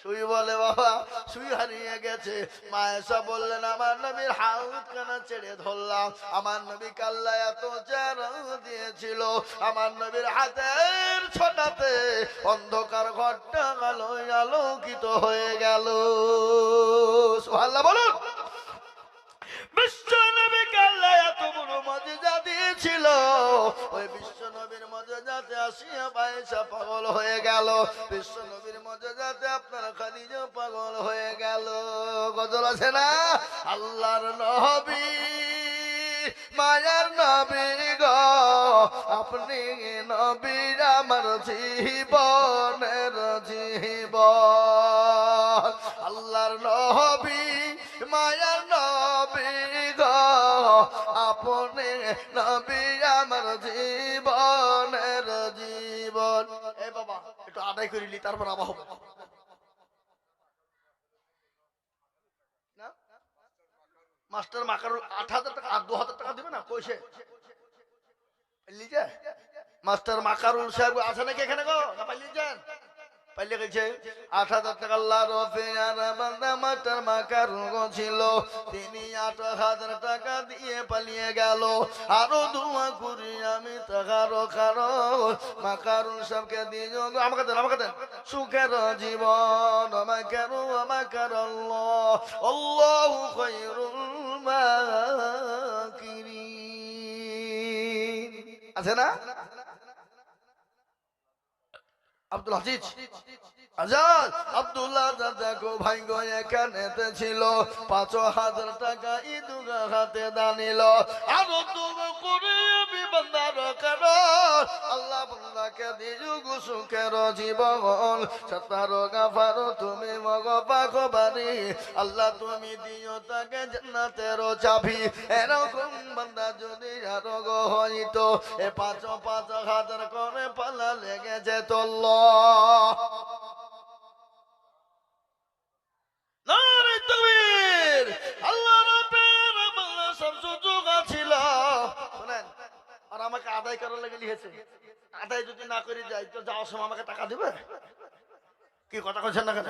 সুই বলে বাবা, সুই হারিয়ে গেছে। মা আয়েশা বললেন, আমার নবীর হাত কানা ছেড়ে ধরলাম। আমার নবী কাল্লা এত চেহারা দিয়েছিল, আমার নবীর হাতের ছোটাতে অন্ধকার ঘরটা আলোয় আলোকিত হয়ে গেল। সুবহানাল্লাহ বলুন। বিশ্ব নবী কাল্লা এত বড় মজেজা দিয়েছিল, ওই বিশ্ব নবীর মজেজাতে আসিয়া আয়েশা পাগল হয়ে গেল। বিশ্ব নবীর মজেজাতে আপনার খাদিজা পাগল হয়ে গেল। গজল আছে না? আল্লাহর নবী, মায়ার নবী গো, আপনি নবী আমার জীবনের জীবন। আল্লাহর নবী, মায়ার নবী গো, আপনি নবী আমার জীবনের জীবন। এ বাবা একটু আদায় করিলি, তারপর আবার হবে না? মাস্টার মাকারুল ৮,০০০ টাকা আর ২,০০০ টাকা দিবে না? কইছে লিজে মাস্টার মাকারুল সাহেব আছে নাকি এখানে গো? না পাইলি যান? পাইলে গেছে ৮,০০০ টাকা। আল্লাহ রফিয়ার বান্দা মাস্টার মাকারুল গো ছিল, তিনি ৮,০০০ টাকা দিয়ে পালিয়ে গেল। আরো দোয়া করি আমি তাহারও কারণ মাকারুল সাহেবকে দিয়ে আমাকে দেন, আমাকে দেন সুখের জীবন। আমাকার আল্লাহ, আল্লাহু খায়রুল মাকিরিন। আছে না? আব্দুল আজিজ আজাদ আব্দুল্লাহ দাদাকে ভাই গো এখানেতে ছিল, ৫,০০০ টাকা ইদুগা হাতে দানিল। আরো তুমি করে আমি বান্দার কারণ আল্লাহ বান্দাকে দিযুগ সুখের জীবন। সত্তার গাফার তুমি মগ পাখ বাড়ি, আল্লাহ তুমি দিও তাকে জান্নাতের চাবি। এরকম বান্দা যদি আরো গো হইতো, এ ৫,০০০ করে পালা লেগে যেত। আমাকে আদায় করার লাগে লিখেছে, আদায় যদি না করে যাই তো যাওয়ার সময় আমাকে টাকা দিবে? কি কথা কইছেন না কেন?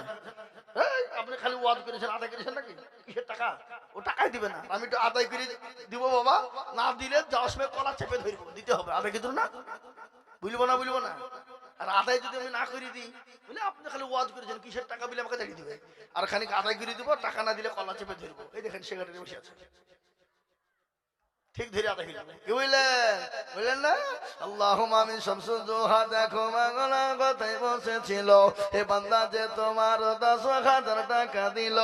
আপনি খালি ওয়াদ করেছেন, আদায় করেছেন নাকি? কিসের টাকা? ও টাকাই দিবে না। আমি তো আদায় করে দিব বাবা, না দিলে যাওয়ার সময় কলা চেপে ধরবো, দিতে হবে। আদায় কিন্তু না, বুঝবো না, বুঝবো না। আর আদায় যদি আমি না করে দিই, বলে আপনি খালি ওয়াজ করেছেন, কিসের টাকা বিলে আমাকে দেখে দিবে, আর খানিক আদায় করে দিব, টাকা না দিলে কলা চেপে ধরবো। এই দেখেন সেখানে বসে আছে, ঠিক ধরে আদায় হয়ে কি বুঝলেন? বুঝলেন না? আল্লাহুম্মা আমিন। শামসুল জোহা দেখো মাগলা কথাই বসেছিল, হে বান্দা যে তোমার ১০,০০০ টাকা দিল।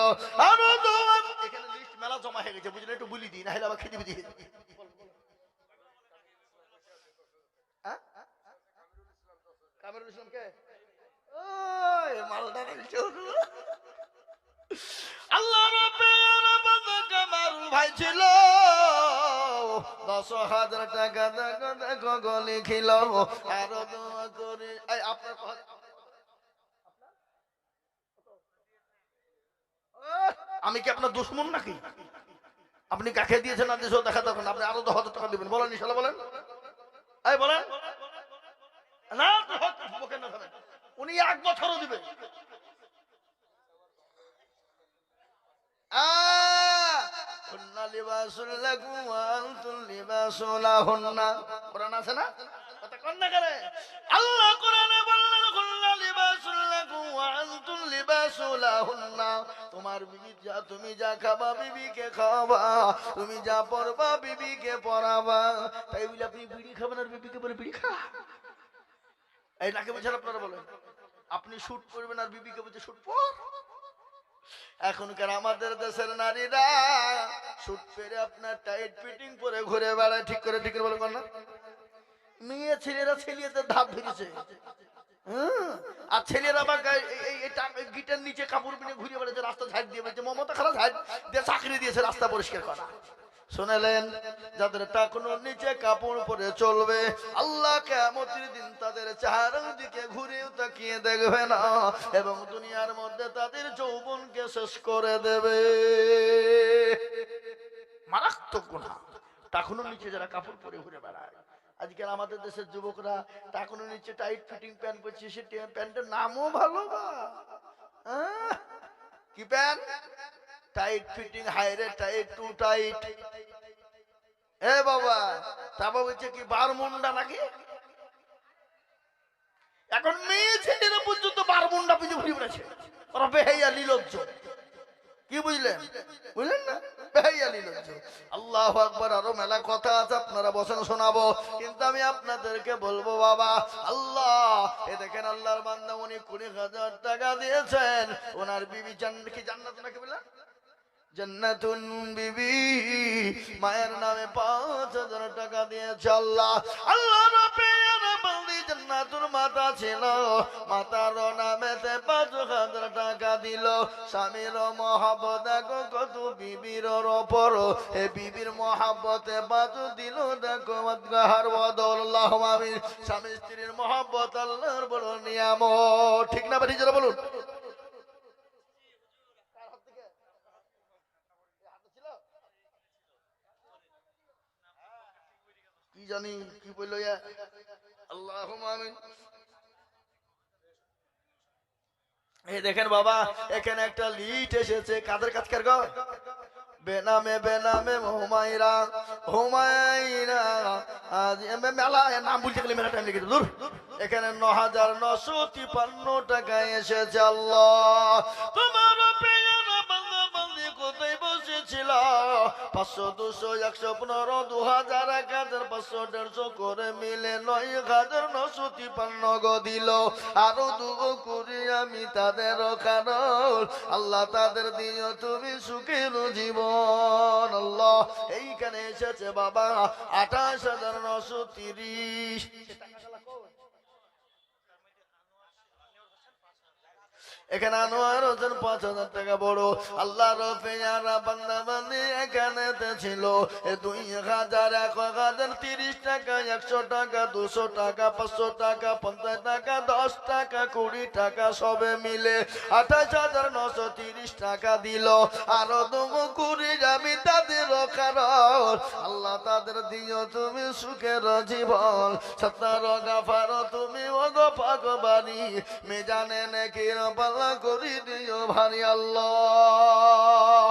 আরো তোমার এখানে লিস্ট মেলা জমা হয়ে গেছে, বুঝলেন? একটু বলি দিই, না হলে আবার খেতে দিয়ে কামরুল ইসলাম কে? ওই মালদা আল্লাহ রাব্বুল বান্দা কামরুল ভাই ছিল, ১০,০০০ টাকা দেখো দেখো গো লিখিল। আরো দোয়া করে আপনার আমি কি আপনার দুশমন নাকি? আপনি কাকে দিয়েছেন না দিয়েছেন দেখা তখন আপনি আরো ১০,০০০ টাকা দিবেন। বলেন ইনশাআল্লাহ, বলেন। এই বলেন না, উনি ১ বছরও দিবেন। কোরআন আছে না? কথা কন না করে। আল্লাহ কোরআনে বললেন কুল্লা লিবাসুল লাকুম ওয়া আনতুম লিবাসুল লাহুন্না। তোমার বিবি যা, তুমি যা খাবা বিবিকে খাওয়াবা, তুমি যা পরবা বিবিকে পরাবা। তাই বলে আপনি বিড়ি খাবেন আর বিবিকে বলে বিড়ি খা? এই নাকি বলছেন আপনারা? বলেন আপনি শুট করবেন আর বিবিকে বলছে শুট পর। এখনকার আমাদের দেশের নারীরা শুট পেরে আপনার টাইট ফিটিং পরে ঘুরে বেড়ায়। ঠিক করে, ঠিক করে বলে না? মেয়ে ছেলেরা ছেলেদের ধাপ ধরেছে, আর ছেলেরা আবার গিটার নিচে কাপড় পিনে ঘুরে বেড়াচ্ছে, রাস্তা ঝাড় দিয়ে বলছে মমতা খারাপ ঝাড় দিয়ে চাকরি দিয়েছে রাস্তা পরিষ্কার করা। শুনলেন? যাদের টাকনুর নিচে কাপড় পরে চলবে, আল্লাহ কিয়ামতের দিন তাদের চেহারার দিকে ঘুরেও তাকিয়ে দেখবে না এবং দুনিয়ার মধ্যে তাদের যৌবনকে শেষ করে দেবে। মারাত্মক গুনাহ টাকনুর নিচে যারা কাপড় পরে ঘুরে বেড়ায়। আজকাল আমাদের দেশের যুবকরা টাকনুর নিচে টাইট ফিটিং প্যান্ট পরছে, সে প্যান্টের নামও ভালো না। কি প্যান্ট? টাইট ফিটিং, হাইরে টাইট, টু টাইট। এ বাবা, তারপর বলছে কি বারমুন্ডা নাকি? এখন মেয়ে ছেলেরা পর্যন্ত বারমুন্ডা পিছু ঘুরে বেড়াচ্ছে। ওরা বেহাইয়া নির্লজ্জ। কি বুঝলেন? বুঝলেন না? বেহাইয়া নির্লজ্জ। আল্লাহু আকবার। আরো মেলা কথা আছে, আপনারা বসেন শোনাবো, কিন্তু আমি আপনাদেরকে বলবো বাবা, আল্লাহ এ দেখেন আল্লাহর বান্দা উনি 20,000 টাকা দিয়েছেন ওনার বিবি কি জান্নাত নাকি বললেন? জান্নাতুন বিবি মায়ের নামে 5,000 টাকা দিয়েছে আল্লাহ। আল্লাহ জান্নাতুর মাতা ছিল, মাতার নামেতে 5,000 টাকা দিল। স্বামীর মহাব্বত দেখো কত বিবির ওপর, এ বিবির মহাব্বতে 5 দিল দেখো মাতগাহার বদল। আল্লাহুম্মা আমিন। স্বামী স্ত্রীর মহাব্বত আল্লাহর বড় নিয়ামত, ঠিক না ভাই? যারা বলুন। কি জানি কি বলল? আল্লাহুম্মা আমিন। এই দেখেন বাবা, এখানে একটা লিট এসেছে, কাদের কাজকার গো? বেনামে বেনামে হুমায়রা, হুমায়রা আজ মেলা নাম বলতে গেলে মেলা টাইম লেগে দূর। এখানে 9,953 টাকা এসেছে আল্লাহ। তোমার কোথায় বসেছিল? 500, 200, 115, 2,000, 1,000, 500, 150 করে মিলে 9,953 গো দিল। আরো 2 করে আমি তাদের কারণ আল্লাহ তাদের দিও তুমি সুখের জীবন। আল্লাহ এইখানে এসেছে বাবা 28,930। এখানে আনোয়ার হোসেন 5,000 টাকা বড় আল্লাহর পেয়ারা বান্দা বান্দি এখানে ছিল। 2,000, 1,000, 30 টাকা, 100 টাকা, 200 টাকা, 500 টাকা, 50 টাকা, 10 টাকা, 20 টাকা সবে মিলে 28,930 টাকা দিল। আরো 2 করে আমি তাদের কারণ আল্লাহ তাদের দিও তুমি সুখের জীবন। সত্তর গাফার তুমি ওগো ভগবানী মেজানে নাকি পাল্লা করি দিও ভারি আল্লাহ।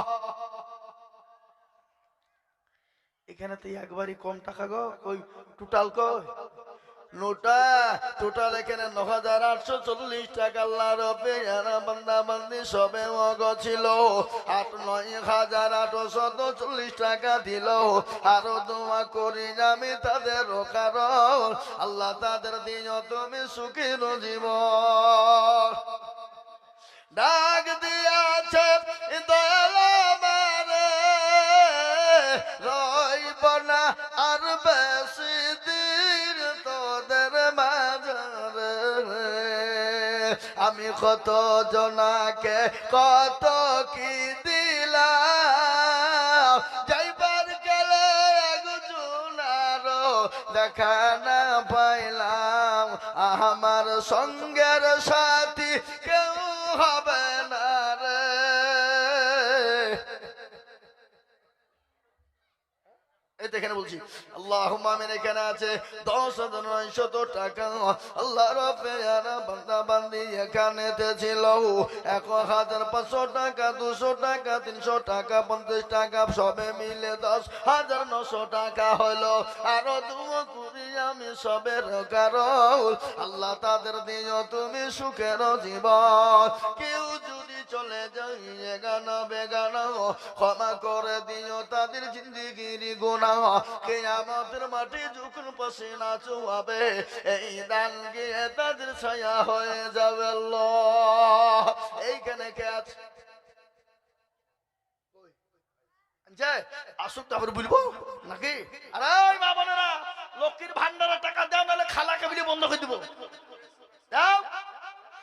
এখানে তো একবারই কম টাকা গো, ওই টোটাল কই নোটা টোটাল এখানে 9,840 টাকা আল্লাহর পেয়ারা বান্দা বান্দি সবে ওগ ছিল। 9,840 টাকা দিল। আরো দোয়া করি আমি তাদের কারণ আল্লাহ তাদের দিও তুমি সুখের জীবন। ডাক দিয়াছে দয়াল আমারে রইব না আর বেশি দিন তোদের মাঝারে। আমি কত জনাকে কত কি দিলাম, যাইবার গেলে একজনারও দেখা না পাইলাম। আমার সঙ্গের সাথী কেউ হবে না রে। এখানে বলছি আল্লাহুম্মা আমিন। এখানে আছে 10,900 টাকা আল্লাহর পেয়ারা বান্দা বান্দি এখানে ছিল। 1,500 টাকা, 200 টাকা, 300 টাকা, 50 টাকা সবে মিলে 10,900 টাকা হলো। আরো 2 করি আমি সবের কারণ আল্লাহ তাদের দিও তুমি সুখের জীবন। কেউ যদি চলে যাই এগানা বেগানা ক্ষমা করে দিও তাদের জিন্দিগির গুনাহ। কিয়ামতের মাঠে যখন পসিনা চুয়াবে এই দান গিয়ে তাদের ছায়া হয়ে যাবে আল্লাহ। এইখানে কে আছে আসুক তারপরে বলবো নাকি? আরে মা বোনেরা, লক্ষ্মীর ভান্ডারের টাকা দাও, নাহলে খালাকে বিলি বন্ধ করে দিব। দাও,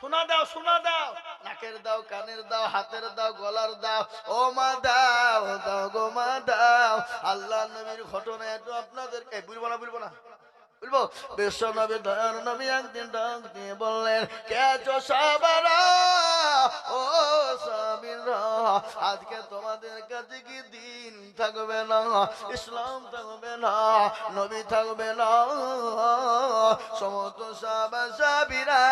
শোনা দাও, শোনা দাও। না নাকের দাও, কানের দাও, হাতের দাও, গলার দাও, ও মা দাও, দাও গো মা দাও। আল্লাহ নবীর ঘটনা একটু আপনাদেরকে বলবো না বলবো বিশ্ব নবী দয়ার নবী একদিন ডাক দিয়ে বললেন, কে আছো সাহাবারা, ও সাহাবীরা, আজকে তোমাদের কাছে কি দিন থাকবে না, ইসলাম থাকবে না, নবী থাকবে না? সমস্ত সাহাবা সাহাবীরা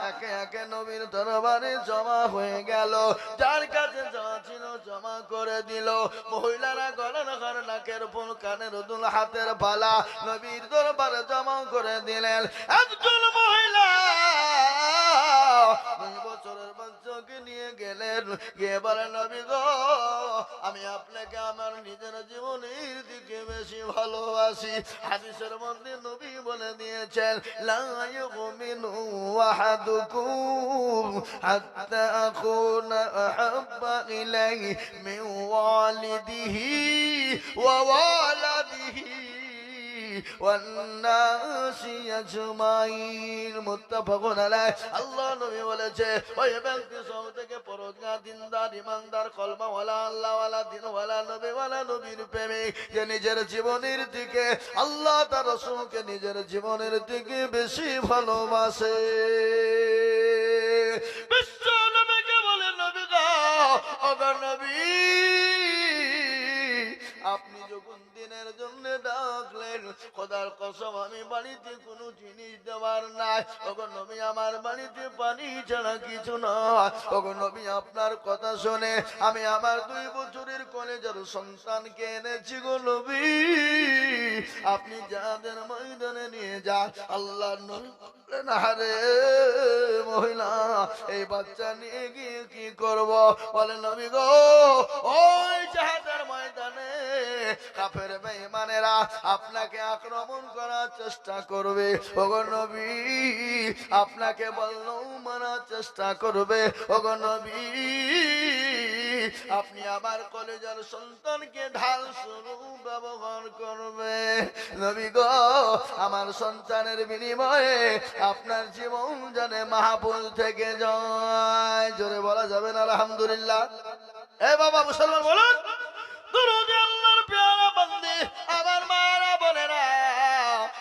একে একে নবীর দরবারে জমা হয়ে গেল। যার কাছে যা ছিল জমা করে দিল। মহিলারা গলার হার, নাকের ফুল, কানের দুল, হাতের বালা নবীর দরবারে জমা করে দিলেন। একজন মহিলা 2 বছরের বাচ্চাকে নিয়ে গেলেন, গিয়ে বলেন, নবী গো, আমি আপনাকে আমার নিজের জীবনের দিকে বেশি ভালোবাসি। হাদিসের মধ্যে নবী বলে দিয়েছেন, লা ইউমিনু আহাদুকুম হাত্তা আকুনা আহাব্বা ইলাইহি মিন ওয়ালিদিহি ওয়া ওয়ালাদিহি ওয়ান্নাসি আজমাইন। মুত্তাফাকুন আলাইহি। আল্লাহ নবী বলেছে, ওই ব্যক্তি সব থেকে পরহেজগার, দিনদার, ইমানদার, কলমাওয়ালা, আল্লাহওয়ালা, দিনওয়ালা, নবীওয়ালা, নবীর প্রেমিক, যে নিজের জীবনের দিকে, আল্লাহ তার রাসূলকে নিজের জীবনের দিকে বেশি ভালোবাসে। বিশ্ব নবীকে বলে, নবী গো, ওগো নবী, আপনি যখন দিনের জন্য ডাকলেন, খোদার কসম আমি বাড়িতে কোনো জিনিস দেওয়ার নাই। ওগো নবী, আমার বাড়িতে পানি ছাড়া কিছু নয়। ওগো নবী, আপনার কথা শুনে আমি আমার 2 বছরের কলেজের সন্তানকে এনেছি গো নবী, আপনি যাদের ময়দানে নিয়ে যান। আল্লাহর নবী বললেন, আরে মহিলা, এই বাচ্চা নিয়ে গিয়ে কি করব? বলে, নবী গো, ওই জিহাদের ময়দানে কাফের বেঈমানেরা আপনাকে আক্রমণ করার চেষ্টা করবে। ওগো নবী, আপনাকে বললেও মারার চেষ্টা করবে। ওগো নবী, আপনি আমার কলেজের সন্তানকে ঢাল স্বরূপ ব্যবহার করবে। নবী গো, আমার সন্তানের বিনিময়ে আপনার জীবন জানে মাহফুজ থেকে যায়। জোরে বলা যাবে না আলহামদুলিল্লাহ? এ বাবা মুসলমান বলুন, দুরূদে আল্লাহর পেয়ারা বান্দে, আমার মায়েরা বোনেরা,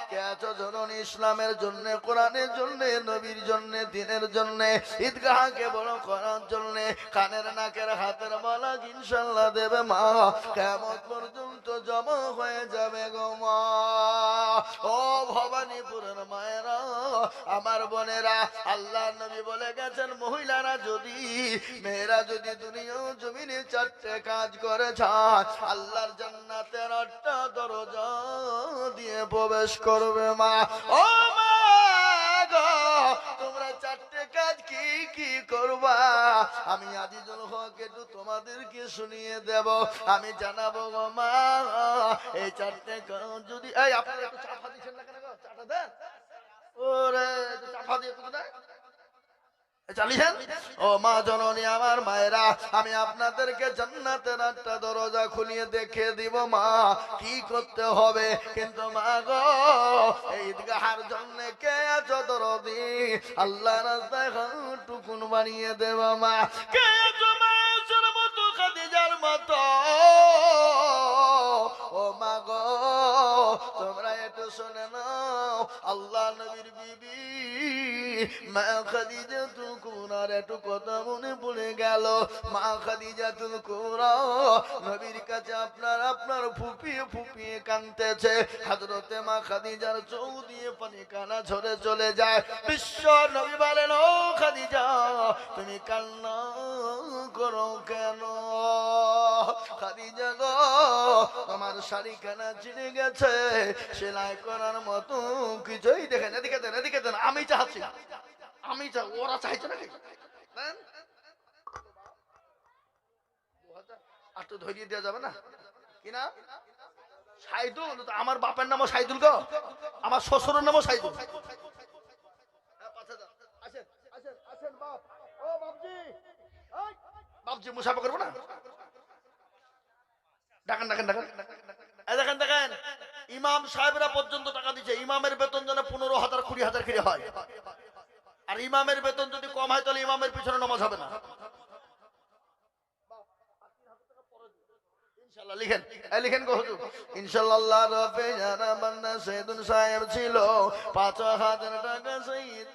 কে আছো জননী ইসলামের জন্য, কোরআনের জন্য, নবীর জন্য, দিনের জন্য, ঈদগাহকে বড় করার জন্য, কানের, নাকের, হাতের মালা ইনশাআল্লাহ দেবে মা। কিয়ামত পর্যন্ত জমা হয়ে যাবে গো মা। ও ভবানীপুরের মায়েরা, আমার বোনেরা, আল্লাহ নবী বলে গেছেন, মহিলারা যদি, মেয়েরা যদি দুনিয়া জমিনে 4টে কাজ করে যায়, আল্লাহর জান্নাতের 8টা দরজা দিয়ে প্রবেশ করবে মা। ও মা গো, তোমরা 4টে কাজ কি কি করবা? আমি আজিজুল হক একটু তোমাদেরকে শুনিয়ে দেব, আমি জানাবো গো মা। এই 4টে কাজ যদি, এই আপনারা একটু চাপা দিচ্ছেন না কেন গো? চাটা দেন। ওরে একটু চাপা দিয়ে তো দেন। চালিয়েছেন? ও মা জননী, আমার মায়েরা, আমি আপনাদেরকে জান্নাতের 8টা দরজা খুলিয়ে দেখে দিব মা, কি করতে হবে। কিন্তু মা গো, এই ঈদগাহের জন্য কে আছো দরদি? আল্লাহ রাস্তায় টুকুন বানিয়ে দেব মা। কে আছো মায়ের মতো, খাদিজার মতো? ও মা গো, তোমরা একটু শুনে নাও, আল্লাহ নবীর বিবি মা খাদিজাতুল কুবরার একটু কথা মনে পড়ে গেল। মা খাদিজাতুল কুবরা নবীর কাছে আপনার ফুপিয়ে ফুপিয়ে কাঁদতেছে। হযরতে মা খাদিজার চোখ দিয়ে পানি কানা ঝরে চলে যায়। বিশ্ব নবী বলেন, ও খাদিজা, তুমি কান্না করো কেন? খাদিজা গো, তোমার শাড়ি কানা ছিঁড়ে গেছে, সেলাই করার মতো কিছুই দেখেন। এদিকে দেন, এদিকে দেন। আমি চাচ্ছি, আমি চাই, ওরা চাইছে নাকি? আর তো ধরিয়ে দেওয়া যাবে না কিনা? সাইদুল, আমার বাপের নামও সাইদুল গো, আমার শ্বশুরের নামও সাইদুল। বাপজি মুসাফা করবো না? ডাকেন ডাকেন ডাকেন। দেখেন দেখেন, ইমাম সাহেবরা পর্যন্ত টাকা দিচ্ছে। ইমামের বেতন যেন 15,000 20,000 করে হয়। আর ইমামের বেতন যদি কম হয় তাহলে ইমামের পিছনে নামাজ হবে না। ইনশাআল্লাহ লিখেন, লিখেন গো হুজুর। ইনশাআল্লাহ রফে যারা বান্দা সৈয়দুল সাহেব ছিল ৫,০০০ টাকা সৈয়দ